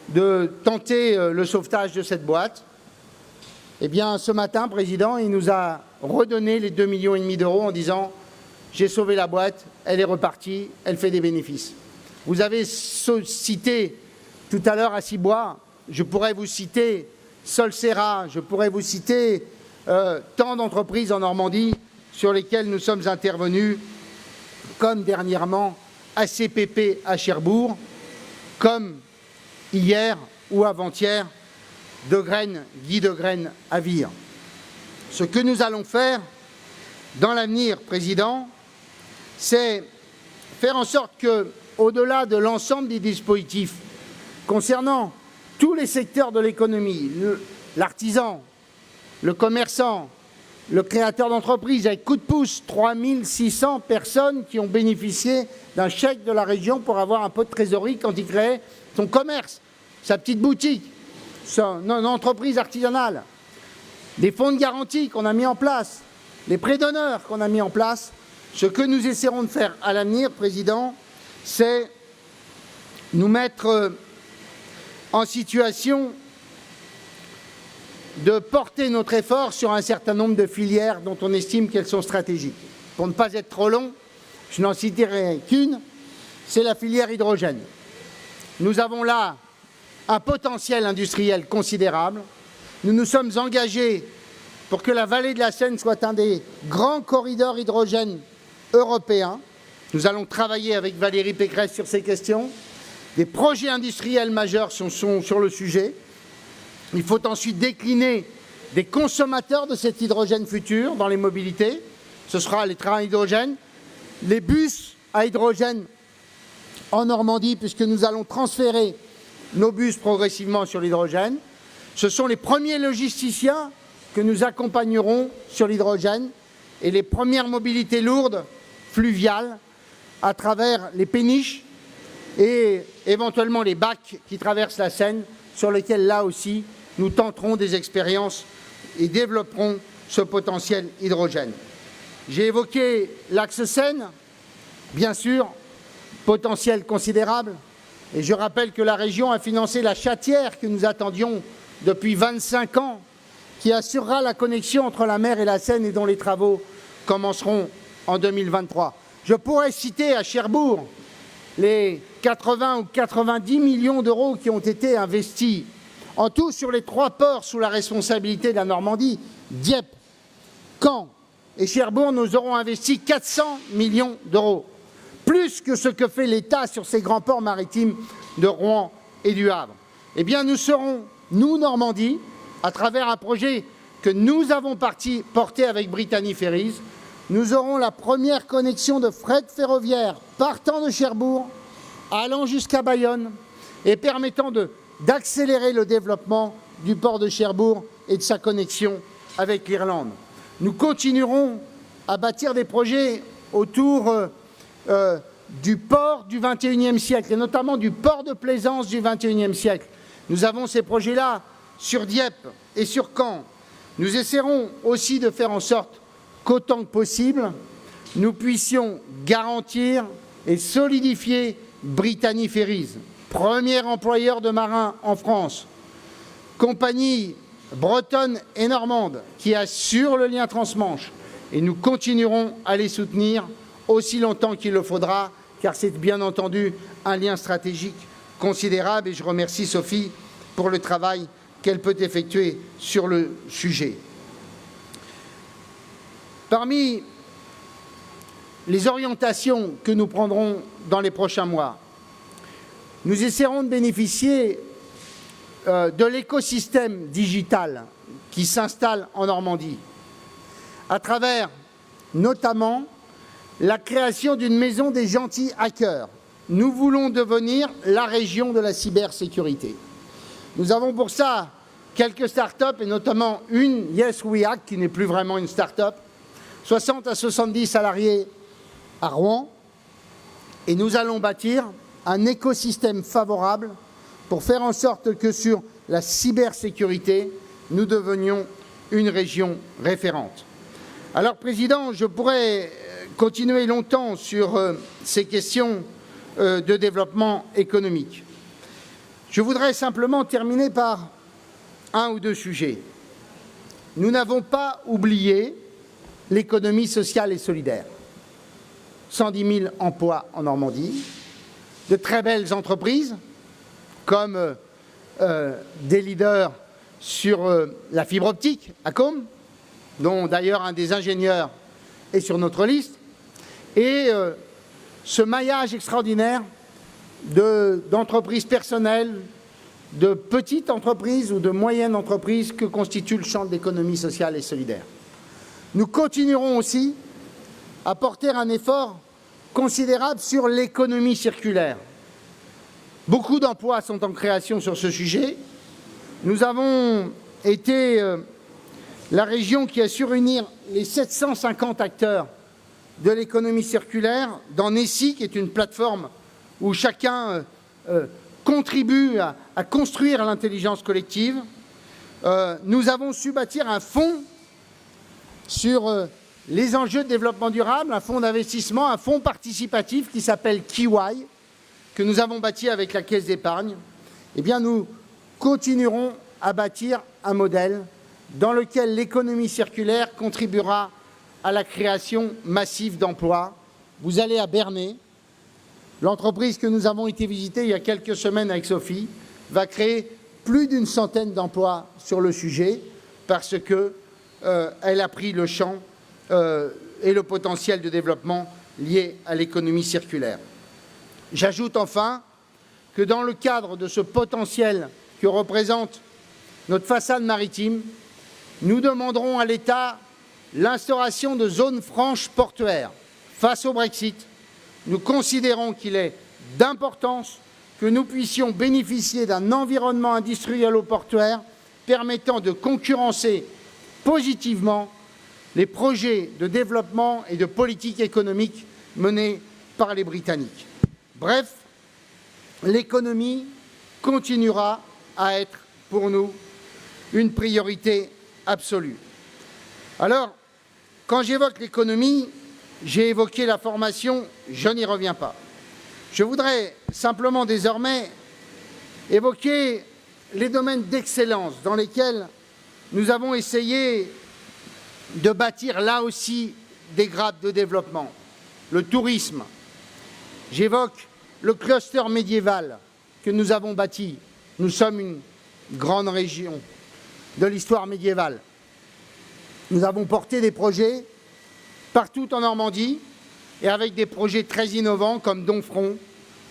de tenter le sauvetage de cette boîte. Eh bien, ce matin, Président, il nous a redonné les 2,5 millions d'euros en disant « J'ai sauvé la boîte, elle est repartie, elle fait des bénéfices ». Vous avez cité tout à l'heure à Cibois, je pourrais vous citer Solserra, je pourrais vous citer tant d'entreprises en Normandie sur lesquelles nous sommes intervenus, comme dernièrement ACPP à Cherbourg, comme hier ou avant-hier Guy Degraine à Vire. Ce que nous allons faire dans l'avenir, Président, c'est faire en sorte que, au-delà de l'ensemble des dispositifs concernant tous les secteurs de l'économie, l'artisan, le commerçant, le créateur d'entreprise, avec coup de pouce, 3600 personnes qui ont bénéficié d'un chèque de la région pour avoir un peu de trésorerie quand il créait son commerce, sa petite boutique, son entreprise artisanale, des fonds de garantie qu'on a mis en place, les prêts d'honneur qu'on a mis en place. Ce que nous essaierons de faire à l'avenir, Président, c'est nous mettre en situation de porter notre effort sur un certain nombre de filières dont on estime qu'elles sont stratégiques. Pour ne pas être trop long, je n'en citerai qu'une, c'est la filière hydrogène. Nous avons là un potentiel industriel considérable. Nous nous sommes engagés pour que la vallée de la Seine soit un des grands corridors hydrogène européens. Nous allons travailler avec Valérie Pécresse sur ces questions. Des projets industriels majeurs sont sur le sujet. Il faut ensuite décliner des consommateurs de cet hydrogène futur dans les mobilités. Ce sera les trains à hydrogène, les bus à hydrogène en Normandie, puisque nous allons transférer nos bus progressivement sur l'hydrogène. Ce sont les premiers logisticiens que nous accompagnerons sur l'hydrogène et les premières mobilités lourdes, fluviales, à travers les péniches et éventuellement les bacs qui traversent la Seine, sur lesquels, là aussi, nous tenterons des expériences et développerons ce potentiel hydrogène. J'ai évoqué l'axe Seine, bien sûr, potentiel considérable. Et je rappelle que la région a financé la chatière que nous attendions depuis 25 ans, qui assurera la connexion entre la mer et la Seine et dont les travaux commenceront en 2023. Je pourrais citer à Cherbourg les 80 ou 90 millions d'euros qui ont été investis en tout sur les 3 ports sous la responsabilité de la Normandie, Dieppe, Caen et Cherbourg. Nous aurons investi 400 millions d'euros, plus que ce que fait l'État sur ces grands ports maritimes de Rouen et du Havre. eh bien nous serons, nous Normandie, à travers un projet que nous avons porté avec Brittany Ferries, nous aurons la première connexion de fret ferroviaire partant de Cherbourg, allant jusqu'à Bayonne et permettant d'accélérer le développement du port de Cherbourg et de sa connexion avec l'Irlande. Nous continuerons à bâtir des projets autour du port du XXIe siècle, et notamment du port de plaisance du XXIe siècle. Nous avons ces projets-là sur Dieppe et sur Caen. Nous essaierons aussi de faire en sorte qu'autant que possible, nous puissions garantir et solidifier Brittany Ferries, premier employeur de marins en France, compagnie bretonne et normande qui assure le lien transmanche, et nous continuerons à les soutenir aussi longtemps qu'il le faudra, car c'est bien entendu un lien stratégique considérable, et je remercie Sophie pour le travail qu'elle peut effectuer sur le sujet. Parmi les orientations que nous prendrons dans les prochains mois, nous essaierons de bénéficier de l'écosystème digital qui s'installe en Normandie, à travers notamment la création d'une maison des gentils hackers. Nous voulons devenir la région de la cybersécurité. Nous avons pour ça quelques start-up, et notamment une, Yes We Hack, qui n'est plus vraiment une start-up, 60 à 70 salariés à Rouen, et nous allons bâtir un écosystème favorable pour faire en sorte que sur la cybersécurité, nous devenions une région référente. Alors, Président, je pourrais continuer longtemps sur ces questions de développement économique. Je voudrais simplement terminer par un ou deux sujets. Nous n'avons pas oublié l'économie sociale et solidaire. 110 000 emplois en Normandie, de très belles entreprises, comme des leaders sur la fibre optique à Côme, dont d'ailleurs un des ingénieurs est sur notre liste, et ce maillage extraordinaire d'entreprises personnelles, de petites entreprises ou de moyennes entreprises que constitue le champ de l'économie sociale et solidaire. Nous continuerons aussi à porter un effort considérable sur l'économie circulaire. Beaucoup d'emplois sont en création sur ce sujet. Nous avons été la région qui a su réunir les 750 acteurs de l'économie circulaire dans Nessie, qui est une plateforme où chacun contribue à construire l'intelligence collective. Nous avons su bâtir un fonds sur les enjeux de développement durable, un fonds d'investissement, un fonds participatif qui s'appelle Kiwai, que nous avons bâti avec la Caisse d'épargne. Eh bien, nous continuerons à bâtir un modèle dans lequel l'économie circulaire contribuera à la création massive d'emplois. Vous allez à Bernay, l'entreprise que nous avons été visiter il y a quelques semaines avec Sophie va créer plus d'une centaine d'emplois sur le sujet parce qu'elle a pris le champ et le potentiel de développement lié à l'économie circulaire. J'ajoute enfin que dans le cadre de ce potentiel que représente notre façade maritime, nous demanderons à l'État l'instauration de zones franches portuaires. Face au Brexit, nous considérons qu'il est d'importance que nous puissions bénéficier d'un environnement industriel ou portuaire permettant de concurrencer positivement les projets de développement et de politique économique menés par les Britanniques. Bref, l'économie continuera à être pour nous une priorité absolue. Alors, quand j'évoque l'économie, j'ai évoqué la formation, je n'y reviens pas. Je voudrais simplement désormais évoquer les domaines d'excellence dans lesquels nous avons essayé de bâtir là aussi des grappes de développement. Le tourisme. J'évoque le cluster médiéval que nous avons bâti. Nous sommes une grande région de l'histoire médiévale. Nous avons porté des projets partout en Normandie et avec des projets très innovants comme Domfront,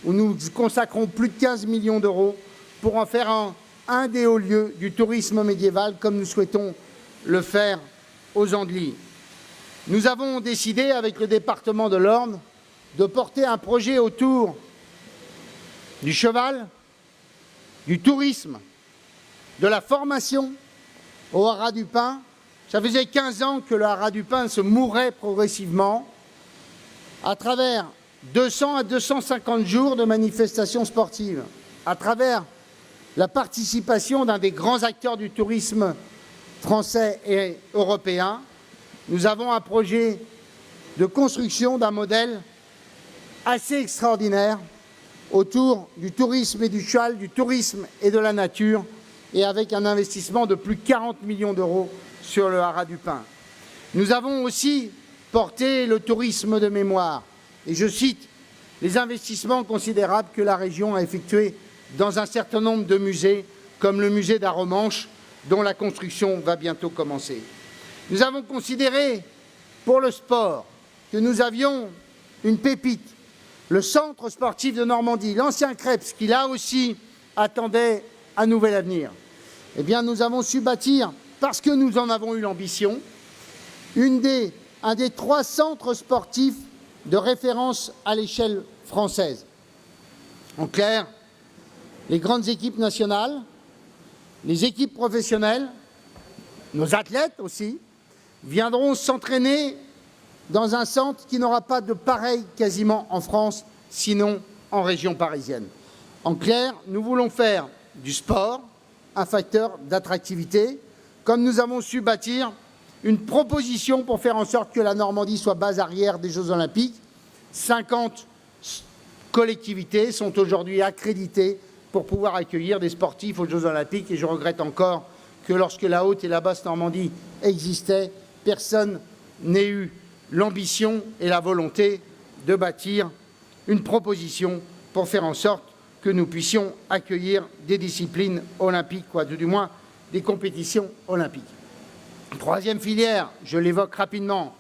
où nous consacrons plus de 15 millions d'euros pour en faire un des hauts lieux du tourisme médiéval, comme nous souhaitons le faire aux Andelys. Nous avons décidé, avec le département de l'Orne, de porter un projet autour du cheval, du tourisme, de la formation au Haras du Pin. Ça faisait 15 ans que le Haras du Pin se mourait progressivement à travers 200 à 250 jours de manifestations sportives, à travers la participation d'un des grands acteurs du tourisme français et européen. Nous avons un projet de construction d'un modèle assez extraordinaire autour du tourisme et du cheval, du tourisme et de la nature, et avec un investissement de plus de 40 millions d'euros sur le Haras du Pin. Nous avons aussi porté le tourisme de mémoire, et je cite les investissements considérables que la région a effectués dans un certain nombre de musées, comme le musée d'Arromanches, dont la construction va bientôt commencer. Nous avons considéré pour le sport que nous avions une pépite, le centre sportif de Normandie, l'ancien Crêpes, qui là aussi attendait un nouvel avenir. Eh bien, nous avons su bâtir, parce que nous en avons eu l'ambition, un des 3 centres sportifs de référence à l'échelle française. En clair, les grandes équipes nationales, les équipes professionnelles, nos athlètes aussi, viendront s'entraîner dans un centre qui n'aura pas de pareil quasiment en France, sinon en région parisienne. En clair, nous voulons faire du sport un facteur d'attractivité, comme nous avons su bâtir une proposition pour faire en sorte que la Normandie soit base arrière des Jeux Olympiques. 50 collectivités sont aujourd'hui accréditées pour pouvoir accueillir des sportifs aux Jeux Olympiques, et je regrette encore que lorsque la Haute et la Basse Normandie existaient, personne n'ait eu l'ambition et la volonté de bâtir une proposition pour faire en sorte que nous puissions accueillir des disciplines olympiques, du moins des compétitions olympiques. Troisième filière, je l'évoque rapidement,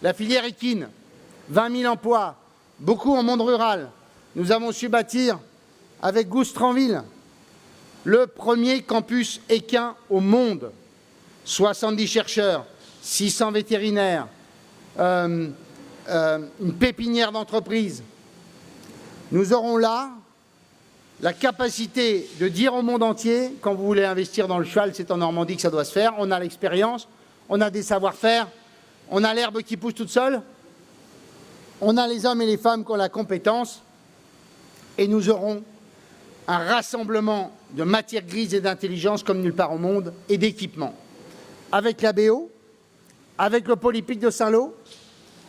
la filière équine, 20 000 emplois, beaucoup en monde rural. Nous avons su bâtir avec Goustranville le premier campus équin au monde, 70 chercheurs, 600 vétérinaires, une pépinière d'entreprise. Nous aurons là la capacité de dire au monde entier, quand vous voulez investir dans le cheval, c'est en Normandie que ça doit se faire. On a l'expérience, on a des savoir-faire, on a l'herbe qui pousse toute seule, on a les hommes et les femmes qui ont la compétence, et nous aurons un rassemblement de matières grises et d'intelligence comme nulle part au monde, et d'équipements. Avec la BO, avec le Polypique de Saint-Lô,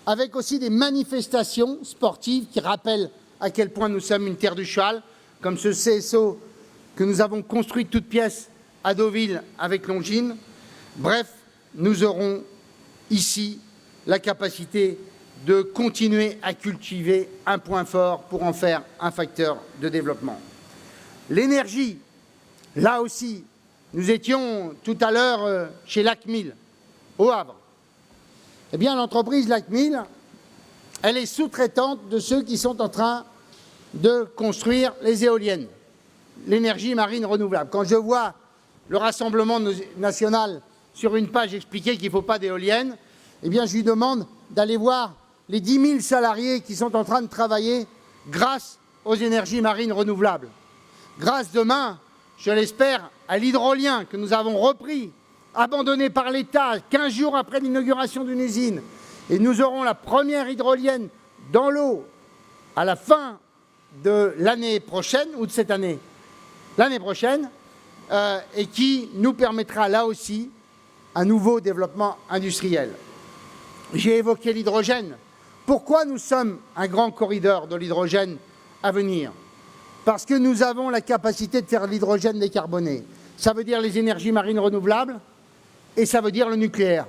avec aussi des manifestations sportives qui rappellent à quel point nous sommes une terre du cheval, comme ce CSO que nous avons construit de toutes pièces à Deauville avec Longines. Bref, nous aurons ici la capacité de continuer à cultiver un point fort pour en faire un facteur de développement. L'énergie, là aussi, nous étions tout à l'heure chez Lacmil, au Havre. Eh bien, l'entreprise Lacmil, elle est sous-traitante de ceux qui sont en train de construire les éoliennes, l'énergie marine renouvelable. Quand je vois le Rassemblement national sur une page expliquer qu'il ne faut pas d'éoliennes, eh bien, je lui demande d'aller voir les 10 000 salariés qui sont en train de travailler grâce aux énergies marines renouvelables. Grâce demain, je l'espère, à l'hydrolien que nous avons repris, abandonné par l'État 15 jours après l'inauguration d'une usine. Et nous aurons la première hydrolienne dans l'eau à la fin de l'année prochaine, ou de cette année, l'année prochaine, et qui nous permettra là aussi un nouveau développement industriel. J'ai évoqué l'hydrogène. Pourquoi nous sommes un grand corridor de l'hydrogène à venir? Parce que nous avons la capacité de faire l'hydrogène décarboné. Ça veut dire les énergies marines renouvelables et ça veut dire le nucléaire.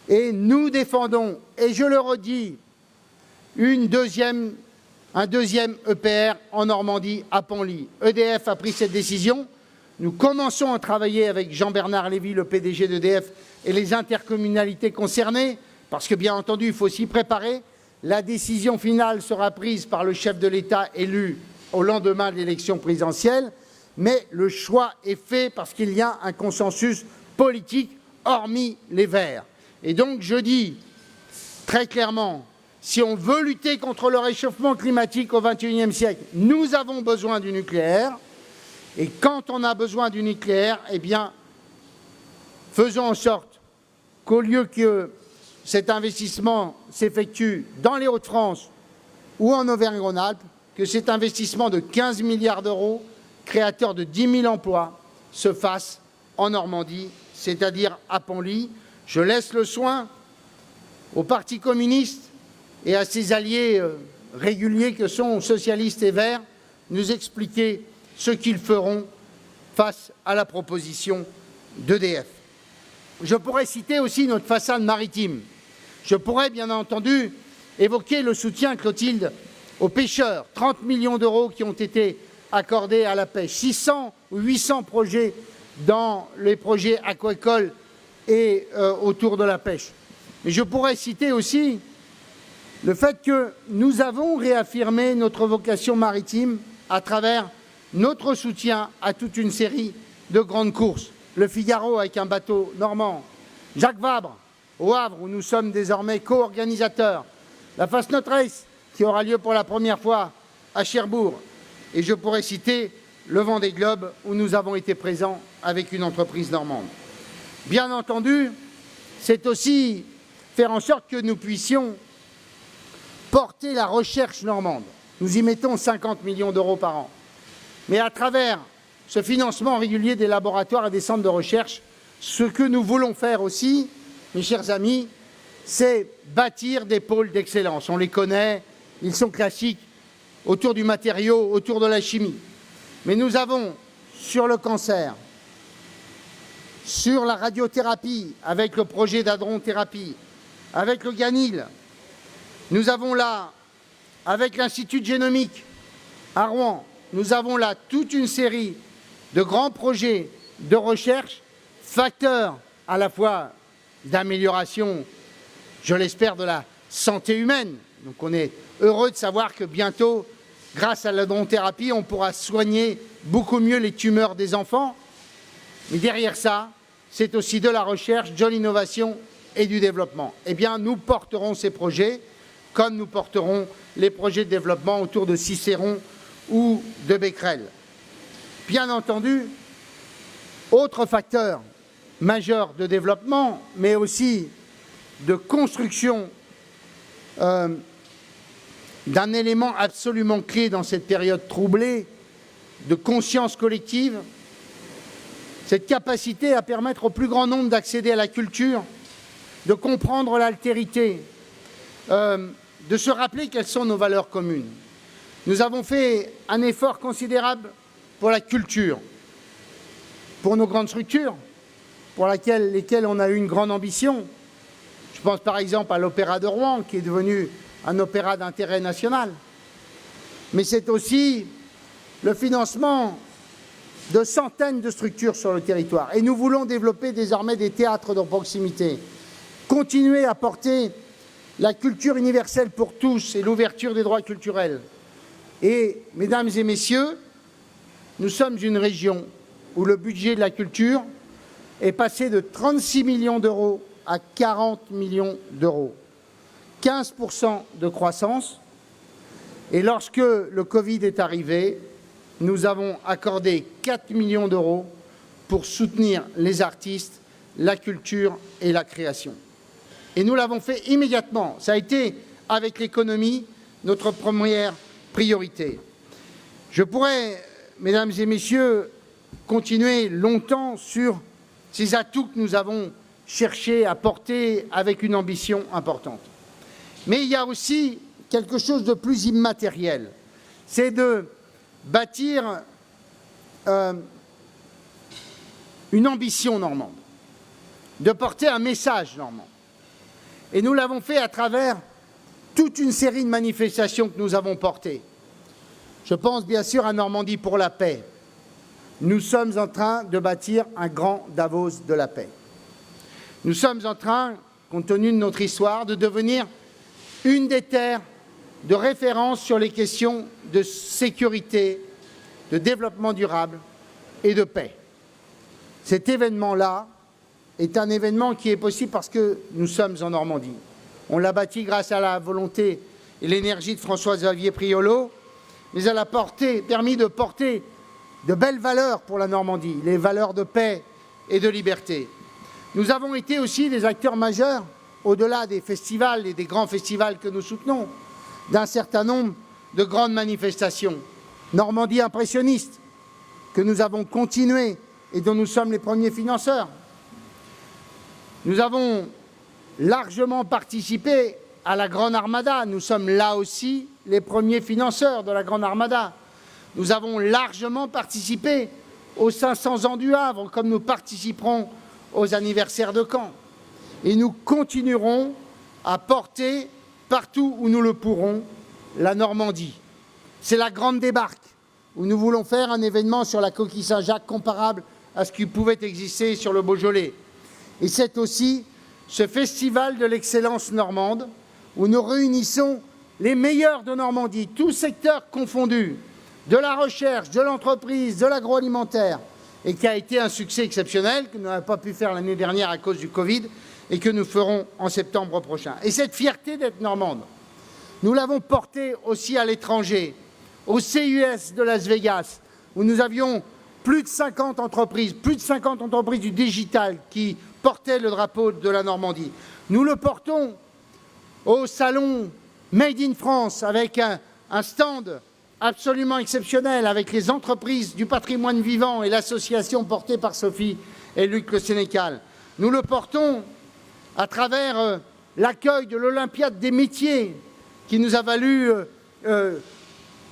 Et nous défendons, et je le redis, un deuxième EPR en Normandie, à Penly. EDF a pris cette décision. Nous commençons à travailler avec Jean-Bernard Lévy, le PDG d'EDF, et les intercommunalités concernées, parce que bien entendu, il faut s'y préparer. La décision finale sera prise par le chef de l'État élu au lendemain de l'élection présidentielle, mais le choix est fait parce qu'il y a un consensus politique, hormis les Verts. Et donc, je dis très clairement, si on veut lutter contre le réchauffement climatique au XXIe siècle, nous avons besoin du nucléaire. Et quand on a besoin du nucléaire, eh bien, faisons en sorte qu'au lieu que cet investissement s'effectue dans les Hauts-de-France ou en Auvergne-Rhône-Alpes, que cet investissement de 15 milliards d'euros, créateur de 10 000 emplois, se fasse en Normandie, c'est-à-dire à Penly. Je laisse le soin au Parti communiste et à ses alliés réguliers que sont socialistes et verts nous expliquer ce qu'ils feront face à la proposition d'EDF. Je pourrais citer aussi notre façade maritime. Je pourrais bien entendu évoquer le soutien, Clotilde, aux pêcheurs. 30 millions d'euros qui ont été accordés à la pêche. 600 ou 800 projets dans les projets aquacoles et autour de la pêche. Mais je pourrais citer aussi le fait que nous avons réaffirmé notre vocation maritime à travers notre soutien à toute une série de grandes courses. Le Figaro avec un bateau normand, Jacques Vabre au Havre où nous sommes désormais co-organisateurs, la Fast Note Race qui aura lieu pour la première fois à Cherbourg, et je pourrais citer le Vendée Globe où nous avons été présents avec une entreprise normande. Bien entendu, c'est aussi faire en sorte que nous puissions porter la recherche normande. Nous y mettons 50 millions d'euros par an. Mais à travers ce financement régulier des laboratoires et des centres de recherche, ce que nous voulons faire aussi, mes chers amis, c'est bâtir des pôles d'excellence. On les connaît, ils sont classiques, autour du matériau, autour de la chimie. Mais nous avons, sur le cancer, sur la radiothérapie, avec le projet d'hadron-thérapie, avec le Ganil, nous avons là, avec l'Institut de génomique à Rouen, nous avons là toute une série de grands projets de recherche, facteurs à la fois d'amélioration, je l'espère, de la santé humaine. Donc on est heureux de savoir que bientôt, grâce à l'hadron-thérapie, on pourra soigner beaucoup mieux les tumeurs des enfants. Mais derrière ça, c'est aussi de la recherche, de l'innovation et du développement. Eh bien, nous porterons ces projets comme nous porterons les projets de développement autour de Cicéron ou de Becquerel. Bien entendu, autre facteur majeur de développement, mais aussi de construction d'un élément absolument clé dans cette période troublée, de conscience collective, cette capacité à permettre au plus grand nombre d'accéder à la culture, de comprendre l'altérité, de se rappeler quelles sont nos valeurs communes. Nous avons fait un effort considérable pour la culture, pour nos grandes structures, pour lesquelles on a eu une grande ambition. Je pense par exemple à l'Opéra de Rouen, qui est devenu un opéra d'intérêt national. Mais c'est aussi le financement de centaines de structures sur le territoire. Et nous voulons développer désormais des théâtres de proximité, continuer à porter la culture universelle pour tous et l'ouverture des droits culturels. Et, mesdames et messieurs, nous sommes une région où le budget de la culture est passé de 36 millions d'euros à 40 millions d'euros. 15% de croissance. Et lorsque le Covid est arrivé, nous avons accordé 4 millions d'euros pour soutenir les artistes, la culture et la création. Et nous l'avons fait immédiatement. Ça a été, avec l'économie, notre première priorité. Je pourrais, mesdames et messieurs, continuer longtemps sur ces atouts que nous avons cherché à porter avec une ambition importante. Mais il y a aussi quelque chose de plus immatériel. C'est de bâtir une ambition normande, de porter un message normand. Et nous l'avons fait à travers toute une série de manifestations que nous avons portées. Je pense bien sûr à Normandie pour la paix. Nous sommes en train de bâtir un grand Davos de la paix. Nous sommes en train, compte tenu de notre histoire, de devenir une des terres de référence sur les questions de sécurité, de développement durable et de paix. Cet événement-là est un événement qui est possible parce que nous sommes en Normandie. On l'a bâti grâce à la volonté et l'énergie de François-Xavier Priolo, mais elle a permis de porter de belles valeurs pour la Normandie, les valeurs de paix et de liberté. Nous avons été aussi des acteurs majeurs, au-delà des festivals et des grands festivals que nous soutenons, d'un certain nombre de grandes manifestations. Normandie impressionniste, que nous avons continué et dont nous sommes les premiers financeurs. Nous avons largement participé à la Grande Armada. Nous sommes là aussi les premiers financeurs de la Grande Armada. Nous avons largement participé aux 500 ans du Havre, comme nous participerons aux anniversaires de Caen. Et nous continuerons à porter, partout où nous le pourrons, la Normandie. C'est la grande débarque, où nous voulons faire un événement sur la coquille Saint-Jacques comparable à ce qui pouvait exister sur le Beaujolais. Et c'est aussi ce festival de l'excellence normande, où nous réunissons les meilleurs de Normandie, tous secteurs confondus, de la recherche, de l'entreprise, de l'agroalimentaire, et qui a été un succès exceptionnel, que nous n'avons pas pu faire l'année dernière à cause du Covid, et que nous ferons en septembre prochain. Et cette fierté d'être normande, nous l'avons portée aussi à l'étranger, au CES de Las Vegas, où nous avions plus de 50 entreprises du digital qui portaient le drapeau de la Normandie. Nous le portons au salon Made in France, avec un stand absolument exceptionnel, avec les entreprises du patrimoine vivant et l'association portée par Sophie et Luc Le Sénécal. Nous le portons à travers l'accueil de l'Olympiade des métiers, qui nous a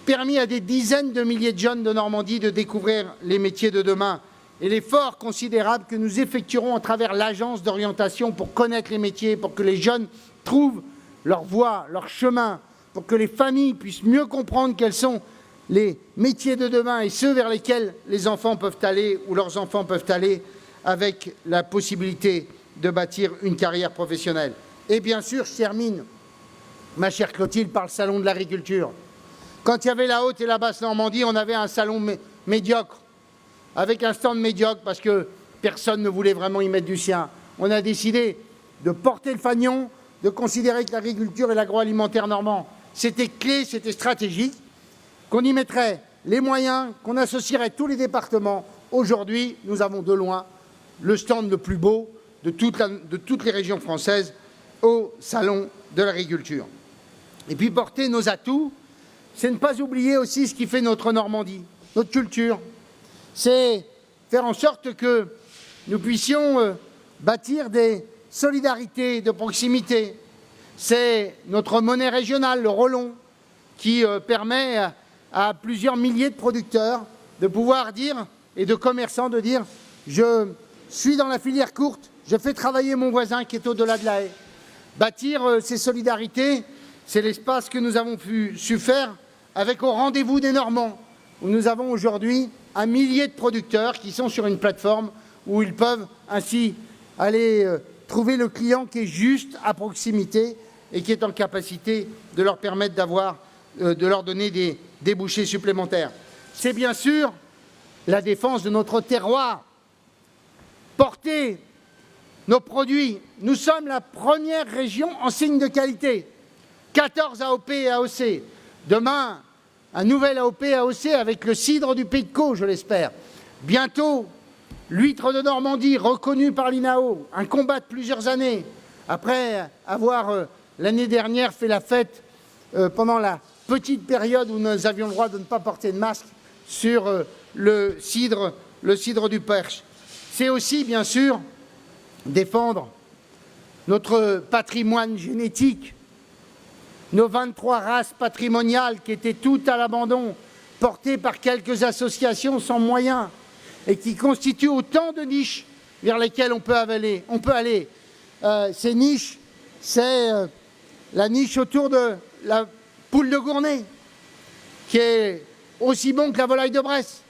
permis à des dizaines de milliers de jeunes de Normandie de découvrir les métiers de demain, et l'effort considérable que nous effectuerons à travers l'agence d'orientation pour connaître les métiers, pour que les jeunes trouvent leur voie, leur chemin, pour que les familles puissent mieux comprendre quels sont les métiers de demain et ceux vers lesquels les enfants peuvent aller ou leurs enfants peuvent aller, avec la possibilité de bâtir une carrière professionnelle. Et bien sûr, je termine, ma chère Clotilde, par le salon de l'agriculture. Quand il y avait la Haute et la Basse Normandie, on avait un salon médiocre, avec un stand médiocre, parce que personne ne voulait vraiment y mettre du sien. On a décidé de porter le fanion, de considérer que l'agriculture et l'agroalimentaire normand, c'était clé, c'était stratégique, qu'on y mettrait les moyens, qu'on associerait tous les départements. Aujourd'hui, nous avons de loin le stand le plus beau de toutes les régions françaises au salon de l'agriculture. Et puis porter nos atouts, c'est ne pas oublier aussi ce qui fait notre Normandie, notre culture. C'est faire en sorte que nous puissions bâtir des solidarités de proximité. C'est notre monnaie régionale, le Rollon, qui permet à plusieurs milliers de producteurs de pouvoir dire, et de commerçants de dire, je suis dans la filière courte, je fais travailler mon voisin qui est au-delà de la haie. Bâtir ces solidarités, c'est l'espace que nous avons su faire avec Au rendez-vous des Normands, où nous avons aujourd'hui 1 millier de producteurs qui sont sur une plateforme où ils peuvent ainsi aller trouver le client qui est juste à proximité et qui est en capacité de leur permettre de leur donner des débouchés supplémentaires. C'est bien sûr la défense de notre terroir, porter nos produits. Nous sommes la première région en signe de qualité, 14 AOP et AOC. Demain, un nouvel AOP et AOC avec le cidre du Pays de Caux, je l'espère. Bientôt, l'huître de Normandie, reconnue par l'INAO, un combat de plusieurs années, après avoir l'année dernière fait la fête pendant la petite période où nous avions le droit de ne pas porter de masque sur le cidre du Perche. C'est aussi, bien sûr, défendre notre patrimoine génétique, nos 23 races patrimoniales qui étaient toutes à l'abandon, portées par quelques associations sans moyens et qui constituent autant de niches vers lesquelles on peut aller. Ces niches, c'est la niche autour de la poule de Gournay, qui est aussi bon que la volaille de Bresse.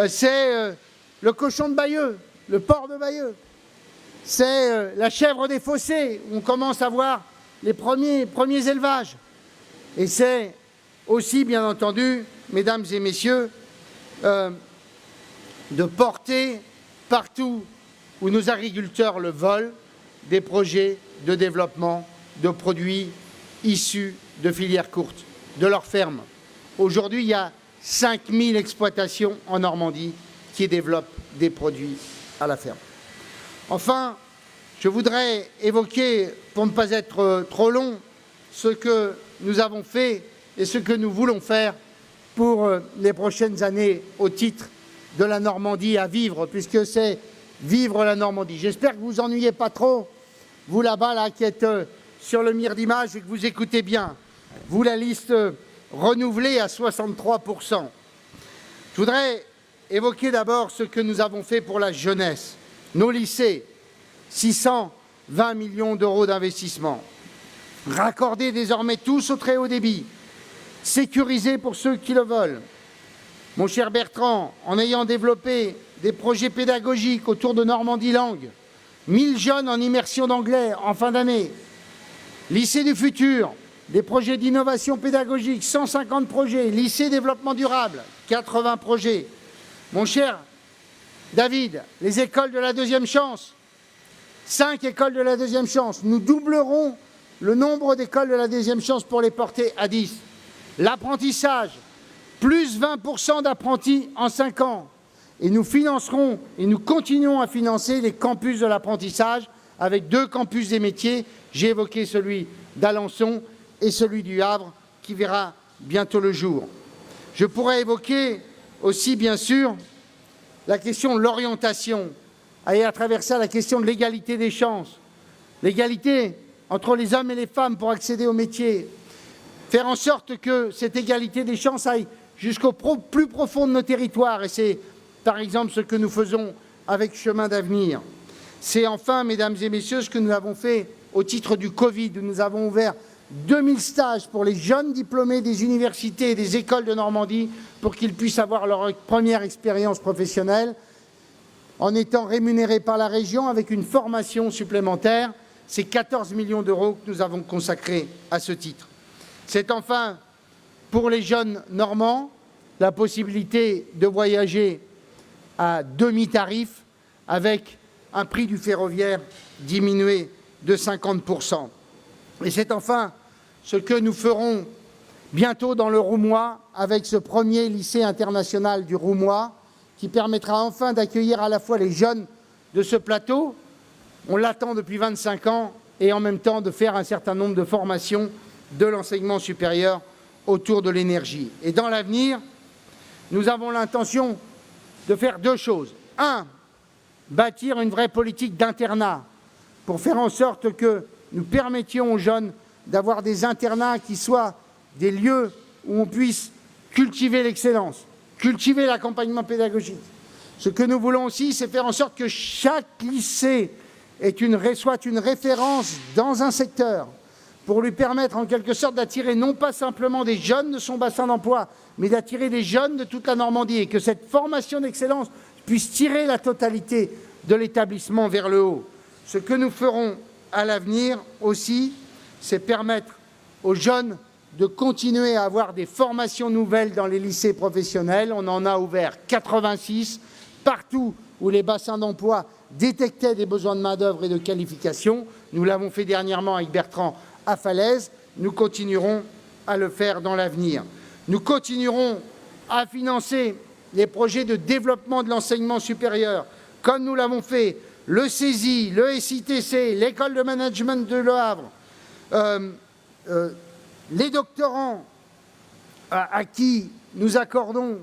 C'est le cochon de Bayeux, le porc de Bayeux. C'est la chèvre des fossés, où on commence à voir les premiers élevages. Et c'est aussi, bien entendu, mesdames et messieurs, de porter partout où nos agriculteurs le veulent des projets de développement de produits issus de filières courtes, de leurs fermes. Aujourd'hui, il y a 5000 exploitations en Normandie qui développent des produits à la ferme. Enfin, je voudrais évoquer, pour ne pas être trop long, ce que nous avons fait et ce que nous voulons faire pour les prochaines années au titre de la Normandie à vivre, puisque c'est vivre la Normandie. J'espère que vous vous ennuyez pas trop, vous là-bas là, qui êtes sur le mire d'image et que vous écoutez bien. Vous, la liste renouvelée à 63%. Je voudrais évoquer d'abord ce que nous avons fait pour la jeunesse. Nos lycées, 620 millions d'euros d'investissement. Raccordés désormais tous au très haut débit. Sécurisés pour ceux qui le veulent. Mon cher Bertrand, en ayant développé des projets pédagogiques autour de Normandie Langue, 1000 jeunes en immersion d'anglais en fin d'année. Lycée du futur, des projets d'innovation pédagogique, 150 projets. Lycée développement durable, 80 projets. Mon cher David, les écoles de la deuxième chance, 5 écoles de la deuxième chance. Nous doublerons le nombre d'écoles de la deuxième chance pour les porter à 10. L'apprentissage, plus 20% d'apprentis en 5 ans. Et nous financerons et nous continuons à financer les campus de l'apprentissage avec 2 campus des métiers. J'ai évoqué celui d'Alençon et celui du Havre qui verra bientôt le jour. Je pourrais évoquer aussi, bien sûr, la question de l'orientation et à travers ça la question de l'égalité des chances. L'égalité entre les hommes et les femmes pour accéder au métier. Faire en sorte que cette égalité des chances aille jusqu'au plus profond de nos territoires. Et c'est par exemple ce que nous faisons avec Chemin d'avenir. C'est enfin, mesdames et messieurs, ce que nous avons fait au titre du Covid, où nous avons ouvert 2000 stages pour les jeunes diplômés des universités et des écoles de Normandie pour qu'ils puissent avoir leur première expérience professionnelle en étant rémunérés par la région avec une formation supplémentaire. C'est 14 millions d'euros que nous avons consacrés à ce titre. C'est enfin, pour les jeunes normands, la possibilité de voyager à demi-tarif avec un prix du ferroviaire diminué de 50%. Et c'est enfin ce que nous ferons bientôt dans le Roumois avec ce premier lycée international du Roumois qui permettra enfin d'accueillir à la fois les jeunes de ce plateau, on l'attend depuis 25 ans, et en même temps de faire un certain nombre de formations de l'enseignement supérieur autour de l'énergie. Et dans l'avenir, nous avons l'intention de faire 2 choses. 1, bâtir une vraie politique d'internat pour faire en sorte que nous permettions aux jeunes d'avoir des internats qui soient des lieux où on puisse cultiver l'excellence, cultiver l'accompagnement pédagogique. Ce que nous voulons aussi, c'est faire en sorte que chaque lycée soit une référence dans un secteur pour lui permettre en quelque sorte d'attirer non pas simplement des jeunes de son bassin d'emploi, mais d'attirer des jeunes de toute la Normandie et que cette formation d'excellence puisse tirer la totalité de l'établissement vers le haut. Ce que nous ferons à l'avenir aussi, c'est permettre aux jeunes de continuer à avoir des formations nouvelles dans les lycées professionnels. On en a ouvert 86 partout où les bassins d'emploi détectaient des besoins de main-d'œuvre et de qualification. Nous l'avons fait dernièrement avec Bertrand à Falaise. Nous continuerons à le faire dans l'avenir. Nous continuerons à financer les projets de développement de l'enseignement supérieur, comme nous l'avons fait, le CESI, le SITC, l'école de management de Le Havre, les doctorants à qui nous accordons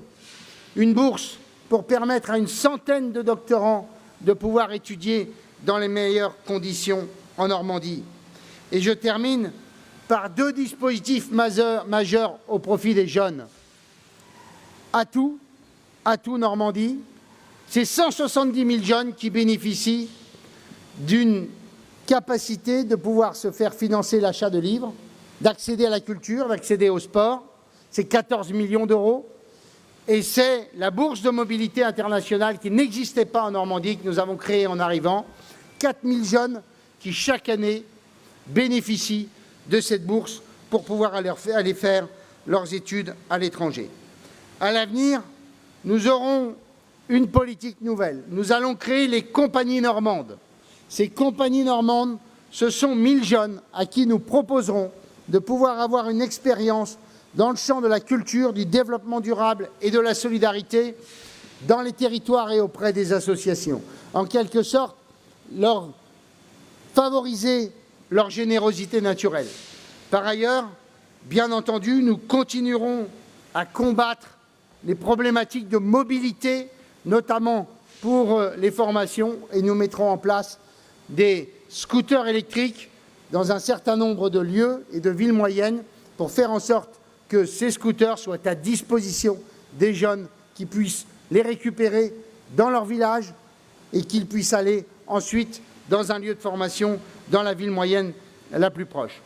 une bourse pour permettre à une centaine de doctorants de pouvoir étudier dans les meilleures conditions en Normandie. Et je termine par 2 dispositifs majeurs au profit des jeunes. Atout Normandie, c'est 170 000 jeunes qui bénéficient d'une capacité de pouvoir se faire financer l'achat de livres, d'accéder à la culture, d'accéder au sport. C'est 14 millions d'euros. Et c'est la bourse de mobilité internationale qui n'existait pas en Normandie, que nous avons créée en arrivant. 4 000 jeunes qui, chaque année, bénéficient de cette bourse pour pouvoir aller faire leurs études à l'étranger. À l'avenir, nous aurons une politique nouvelle. Nous allons créer les compagnies normandes. Ces compagnies normandes, ce sont 1000 jeunes à qui nous proposerons de pouvoir avoir une expérience dans le champ de la culture, du développement durable et de la solidarité dans les territoires et auprès des associations. En quelque sorte, leur favoriser leur générosité naturelle. Par ailleurs, bien entendu, nous continuerons à combattre les problématiques de mobilité, notamment pour les formations, et nous mettrons en place des scooters électriques dans un certain nombre de lieux et de villes moyennes pour faire en sorte que ces scooters soient à disposition des jeunes qui puissent les récupérer dans leur village et qu'ils puissent aller ensuite dans un lieu de formation dans la ville moyenne la plus proche.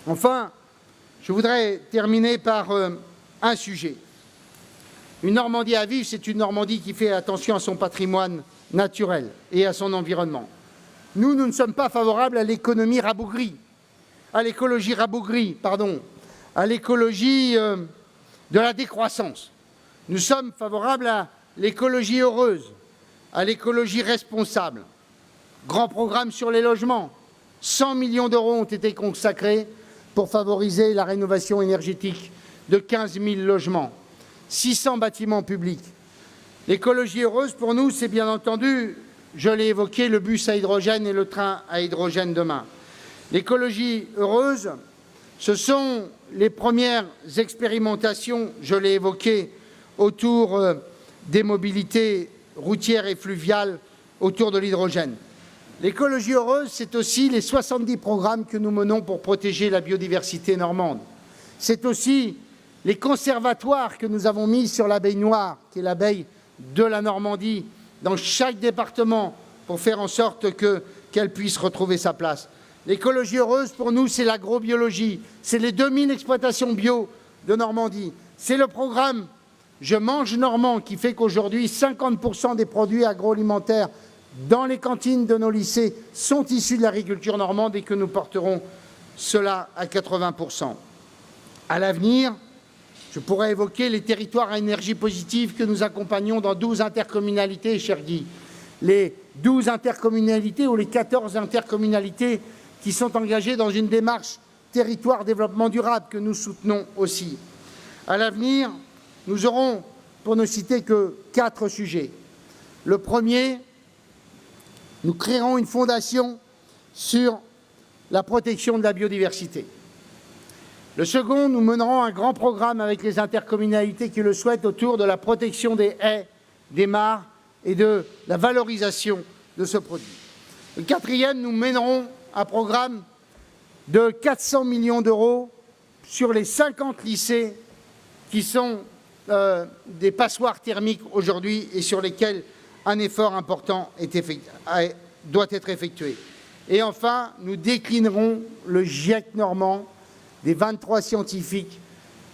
Enfin, je voudrais terminer par un sujet. Une Normandie à vivre, c'est une Normandie qui fait attention à son patrimoine naturel et à son environnement. Nous ne sommes pas favorables à l'économie rabougrie, à l'écologie rabougrie, pardon, à l'écologie de la décroissance. Nous sommes favorables à l'écologie heureuse, à l'écologie responsable. Grand programme sur les logements. 100 millions d'euros ont été consacrés pour favoriser la rénovation énergétique de 15 000 logements, 600 bâtiments publics. L'écologie heureuse, pour nous, c'est bien entendu, je l'ai évoqué, le bus à hydrogène et le train à hydrogène demain. L'écologie heureuse, ce sont les premières expérimentations, je l'ai évoqué, autour des mobilités routières et fluviales autour de l'hydrogène. L'écologie heureuse, c'est aussi les 70 programmes que nous menons pour protéger la biodiversité normande. C'est aussi les conservatoires que nous avons mis sur l'abeille noire, qui est l'abeille de la Normandie, dans chaque département, pour faire en sorte qu'elle puisse retrouver sa place. L'écologie heureuse, pour nous, c'est l'agrobiologie, c'est les 2000 exploitations bio de Normandie, c'est le programme « Je mange normand » qui fait qu'aujourd'hui, 50% des produits agroalimentaires dans les cantines de nos lycées sont issus de l'agriculture normande et que nous porterons cela à 80%. À l'avenir, je pourrais évoquer les territoires à énergie positive que nous accompagnons dans 12 intercommunalités, cher Guy. Les 12 intercommunalités ou les 14 intercommunalités qui sont engagées dans une démarche territoire développement durable que nous soutenons aussi. À l'avenir, nous aurons, pour ne citer que 4 sujets. Le premier, nous créerons une fondation sur la protection de la biodiversité. Le second, nous mènerons un grand programme avec les intercommunalités qui le souhaitent autour de la protection des haies, des mares et de la valorisation de ce produit. Le quatrième, nous mènerons un programme de 400 millions d'euros sur les 50 lycées qui sont des passoires thermiques aujourd'hui et sur lesquels un effort important doit être effectué. Et enfin, nous déclinerons le GIEC normand des 23 scientifiques,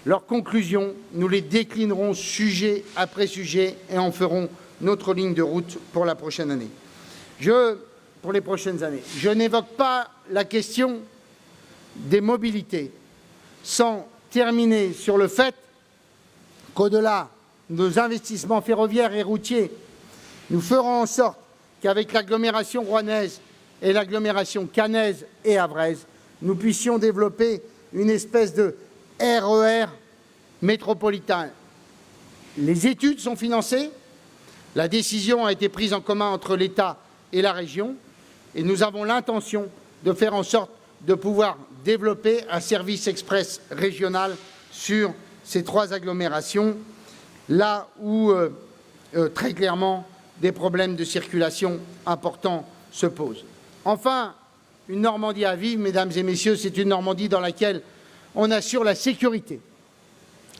leurs conclusions, nous les déclinerons sujet après sujet et en ferons notre ligne de route pour la prochaine année. Pour les prochaines années. Je n'évoque pas la question des mobilités sans terminer sur le fait qu'au-delà de nos investissements ferroviaires et routiers, nous ferons en sorte qu'avec l'agglomération rouennaise et l'agglomération caennaise et havraise, nous puissions développer une espèce de RER métropolitain. Les études sont financées, la décision a été prise en commun entre l'État et la région, et nous avons l'intention de faire en sorte de pouvoir développer un service express régional sur ces 3 agglomérations, là où très clairement des problèmes de circulation importants se posent. Enfin, une Normandie à vivre, mesdames et messieurs, c'est une Normandie dans laquelle on assure la sécurité.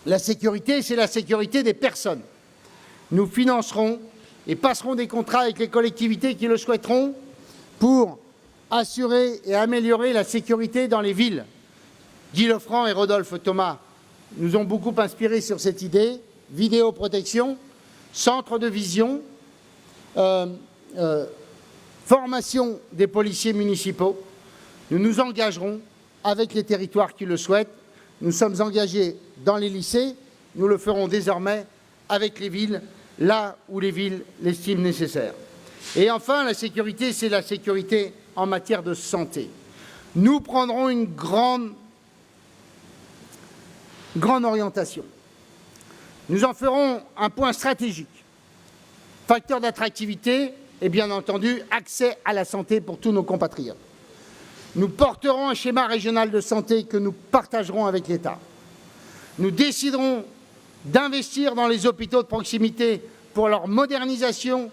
La sécurité, c'est la sécurité des personnes. Nous financerons et passerons des contrats avec les collectivités qui le souhaiteront pour assurer et améliorer la sécurité dans les villes. Guy Lefranc et Rodolphe Thomas nous ont beaucoup inspirés sur cette idée. Vidéoprotection, centre de vision, formation des policiers municipaux. Nous nous engagerons avec les territoires qui le souhaitent. Nous sommes engagés dans les lycées. Nous le ferons désormais avec les villes là où les villes l'estiment nécessaire. Et enfin, la sécurité, c'est la sécurité en matière de santé. Nous prendrons une grande orientation. Nous en ferons un point stratégique. Facteur d'attractivité et bien entendu accès à la santé pour tous nos compatriotes. Nous porterons un schéma régional de santé que nous partagerons avec l'État. Nous déciderons d'investir dans les hôpitaux de proximité pour leur modernisation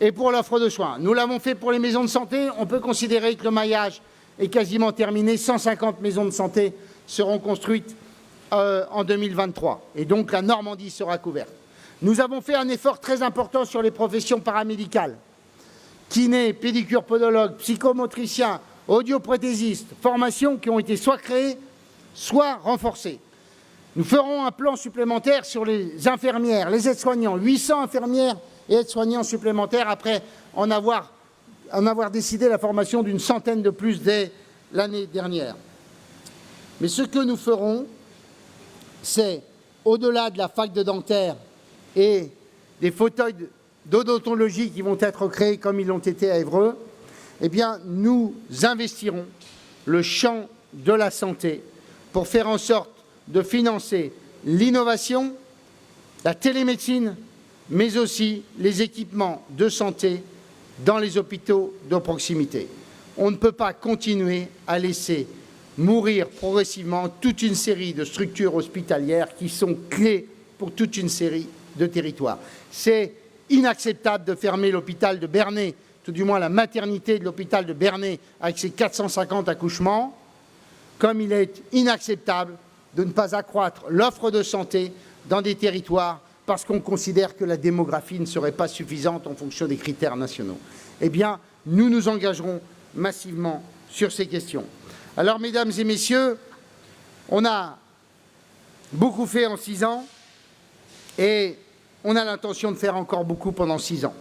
et pour l'offre de soins. Nous l'avons fait pour les maisons de santé. On peut considérer que le maillage est quasiment terminé. 150 maisons de santé seront construites en 2023. Et donc la Normandie sera couverte. Nous avons fait un effort très important sur les professions paramédicales. Kinés, pédicures, podologues, psychomotriciens, audioprothésistes, formations qui ont été soit créées, soit renforcées. Nous ferons un plan supplémentaire sur les infirmières, les aides-soignants, 800 infirmières et aides-soignants supplémentaires après en avoir décidé la formation d'une centaine de plus dès l'année dernière. Mais ce que nous ferons, c'est, au-delà de la fac de dentaire et des fauteuils d'odontologie qui vont être créés comme ils l'ont été à Évreux, eh bien, nous investirons le champ de la santé pour faire en sorte de financer l'innovation, la télémédecine, mais aussi les équipements de santé dans les hôpitaux de proximité. On ne peut pas continuer à laisser mourir progressivement toute une série de structures hospitalières qui sont clés pour toute une série de territoires. C'est inacceptable de fermer l'hôpital de Bernay, tout du moins la maternité de l'hôpital de Bernay avec ses 450 accouchements, comme il est inacceptable de ne pas accroître l'offre de santé dans des territoires parce qu'on considère que la démographie ne serait pas suffisante en fonction des critères nationaux. Eh bien, nous nous engagerons massivement sur ces questions. Alors, mesdames et messieurs, on a beaucoup fait en 6 ans et on a l'intention de faire encore beaucoup pendant 6 ans.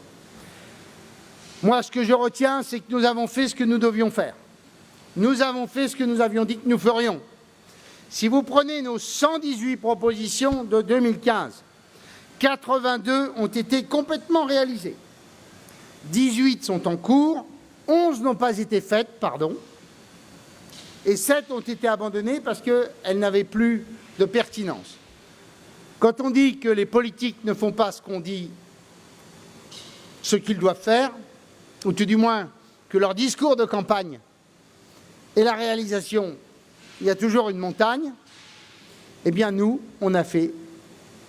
Moi, ce que je retiens, c'est que nous avons fait ce que nous devions faire. Nous avons fait ce que nous avions dit que nous ferions. Si vous prenez nos 118 propositions de 2015, 82 ont été complètement réalisées. 18 sont en cours, 11 n'ont pas été faites, et 7 ont été abandonnées parce qu'elles n'avaient plus de pertinence. Quand on dit que les politiques ne font pas ce qu'on dit, ce qu'ils doivent faire, ou tout du moins que leur discours de campagne et la réalisation, il y a toujours une montagne, eh bien nous, on a fait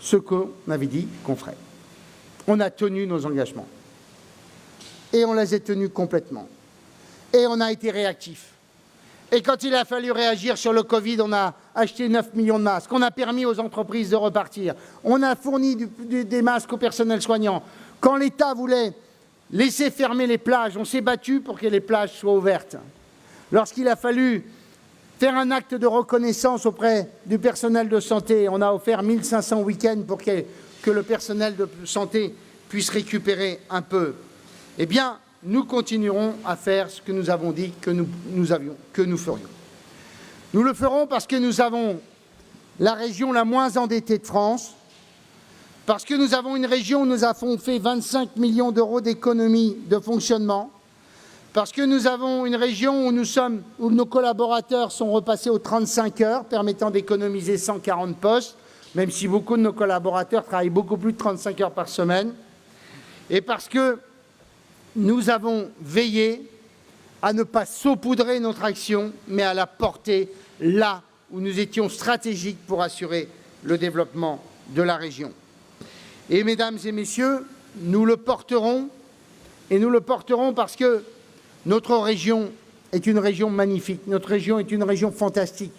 ce qu'on avait dit qu'on ferait. On a tenu nos engagements. Et on les a tenus complètement. Et on a été réactifs. Et quand il a fallu réagir sur le Covid, on a acheté 9 millions de masques. On a permis aux entreprises de repartir. On a fourni des masques au personnel soignant. Quand l'État voulait laisser fermer les plages, on s'est battu pour que les plages soient ouvertes. Lorsqu'il a fallu faire un acte de reconnaissance auprès du personnel de santé, on a offert 1500 week-ends pour que le personnel de santé puisse récupérer un peu. Eh bien, nous continuerons à faire ce que nous avons dit que nous ferions. Nous le ferons parce que nous avons la région la moins endettée de France, parce que nous avons une région où nous avons fait 25 millions d'euros d'économies de fonctionnement, parce que nous avons une région où nos collaborateurs sont repassés aux 35 heures, permettant d'économiser 140 postes, même si beaucoup de nos collaborateurs travaillent beaucoup plus de 35 heures par semaine, et parce que nous avons veillé à ne pas saupoudrer notre action, mais à la porter là où nous étions stratégiques pour assurer le développement de la région. Et mesdames et messieurs, nous le porterons, et nous le porterons parce que notre région est une région magnifique, notre région est une région fantastique,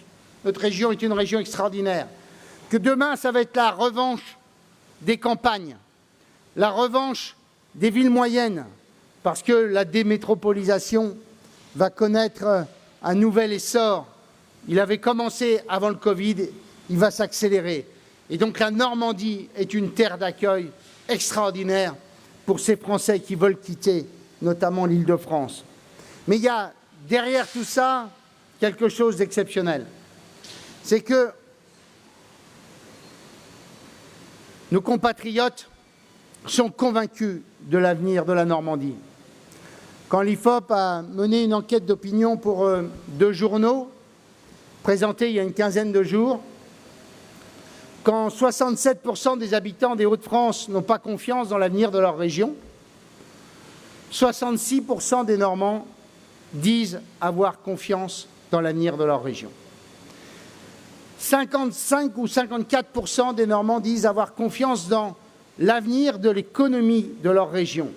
notre région est une région extraordinaire, que demain, ça va être la revanche des campagnes, la revanche des villes moyennes, parce que la démétropolisation va connaître un nouvel essor. Il avait commencé avant le Covid, il va s'accélérer. Et donc la Normandie est une terre d'accueil extraordinaire pour ces Français qui veulent quitter, notamment l'Île-de-France. Mais il y a derrière tout ça quelque chose d'exceptionnel. C'est que nos compatriotes sont convaincus de l'avenir de la Normandie. Quand l'IFOP a mené une enquête d'opinion pour 2 journaux, présentée il y a une quinzaine de jours, quand 67% des habitants des Hauts-de-France n'ont pas confiance dans l'avenir de leur région, 66% des Normands disent avoir confiance dans l'avenir de leur région. 55 ou 54% des Normands disent avoir confiance dans l'avenir de l'économie de leur région.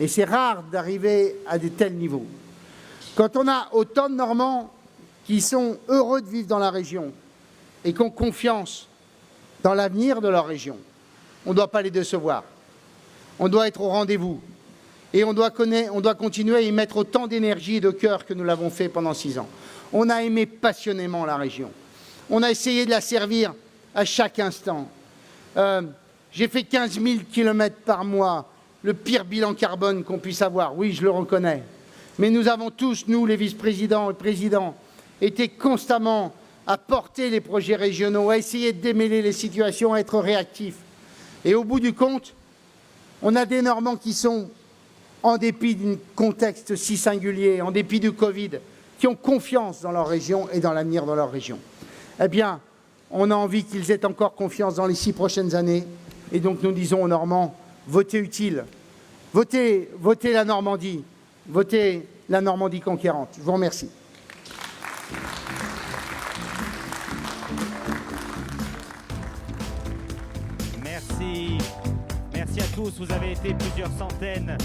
Et c'est rare d'arriver à de tels niveaux. Quand on a autant de Normands qui sont heureux de vivre dans la région et qui ont confiance dans l'avenir de leur région, on ne doit pas les décevoir. On doit être au rendez-vous. Et on doit continuer à y mettre autant d'énergie et de cœur que nous l'avons fait pendant 6 ans. On a aimé passionnément la région. On a essayé de la servir à chaque instant. J'ai fait 15 000 km par mois, le pire bilan carbone qu'on puisse avoir. Oui, je le reconnais. Mais nous avons tous, nous, les vice-présidents et présidents, été constamment à porter les projets régionaux, à essayer de démêler les situations, à être réactifs. Et au bout du compte, on a des Normands qui sont, en dépit d'un contexte si singulier, en dépit du Covid, qui ont confiance dans leur région et dans l'avenir de leur région. Eh bien, on a envie qu'ils aient encore confiance dans les 6 prochaines années. Et donc nous disons aux Normands, votez utile, votez la Normandie, votez la Normandie conquérante. Je vous remercie. Merci. Merci à tous. Vous avez été plusieurs centaines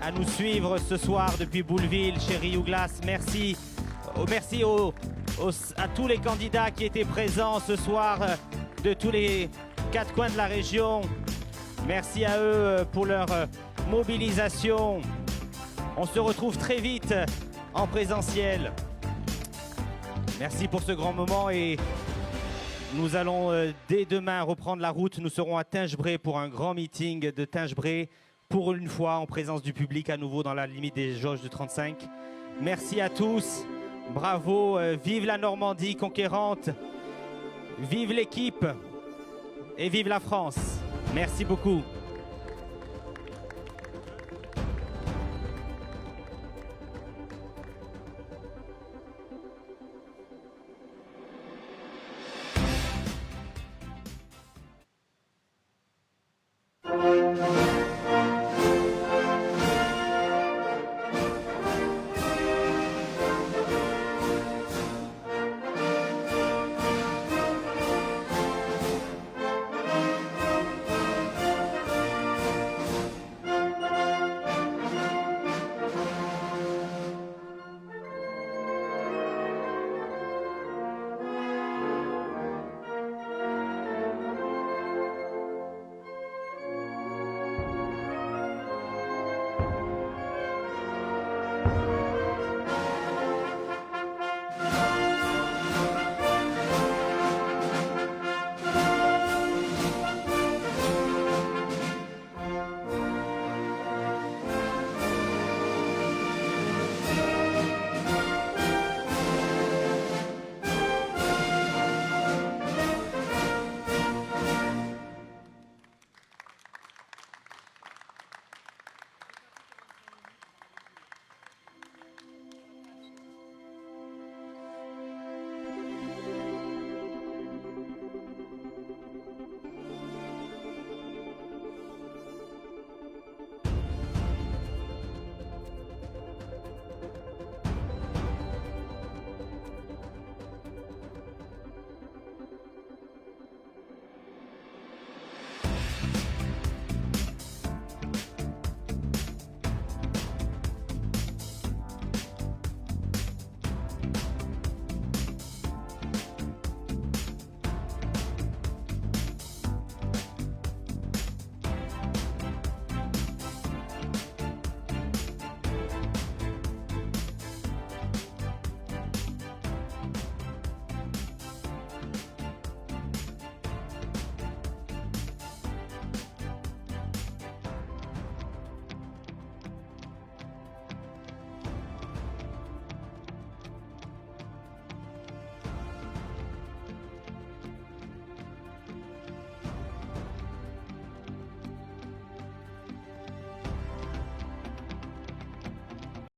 à nous suivre ce soir depuis Bouleville, chez Riou-Glace. Merci. Merci à tous les candidats qui étaient présents ce soir de tous les 4 coins de la région. Merci à eux pour leur mobilisation. On se retrouve très vite en présentiel. Merci pour ce grand moment et nous allons dès demain reprendre la route. Nous serons à Tingebray pour un grand meeting de Tingebray, pour une fois en présence du public à nouveau dans la limite des jauges de 35. Merci à tous. Bravo. Vive la Normandie conquérante. Vive l'équipe. Et vive la France. Merci beaucoup.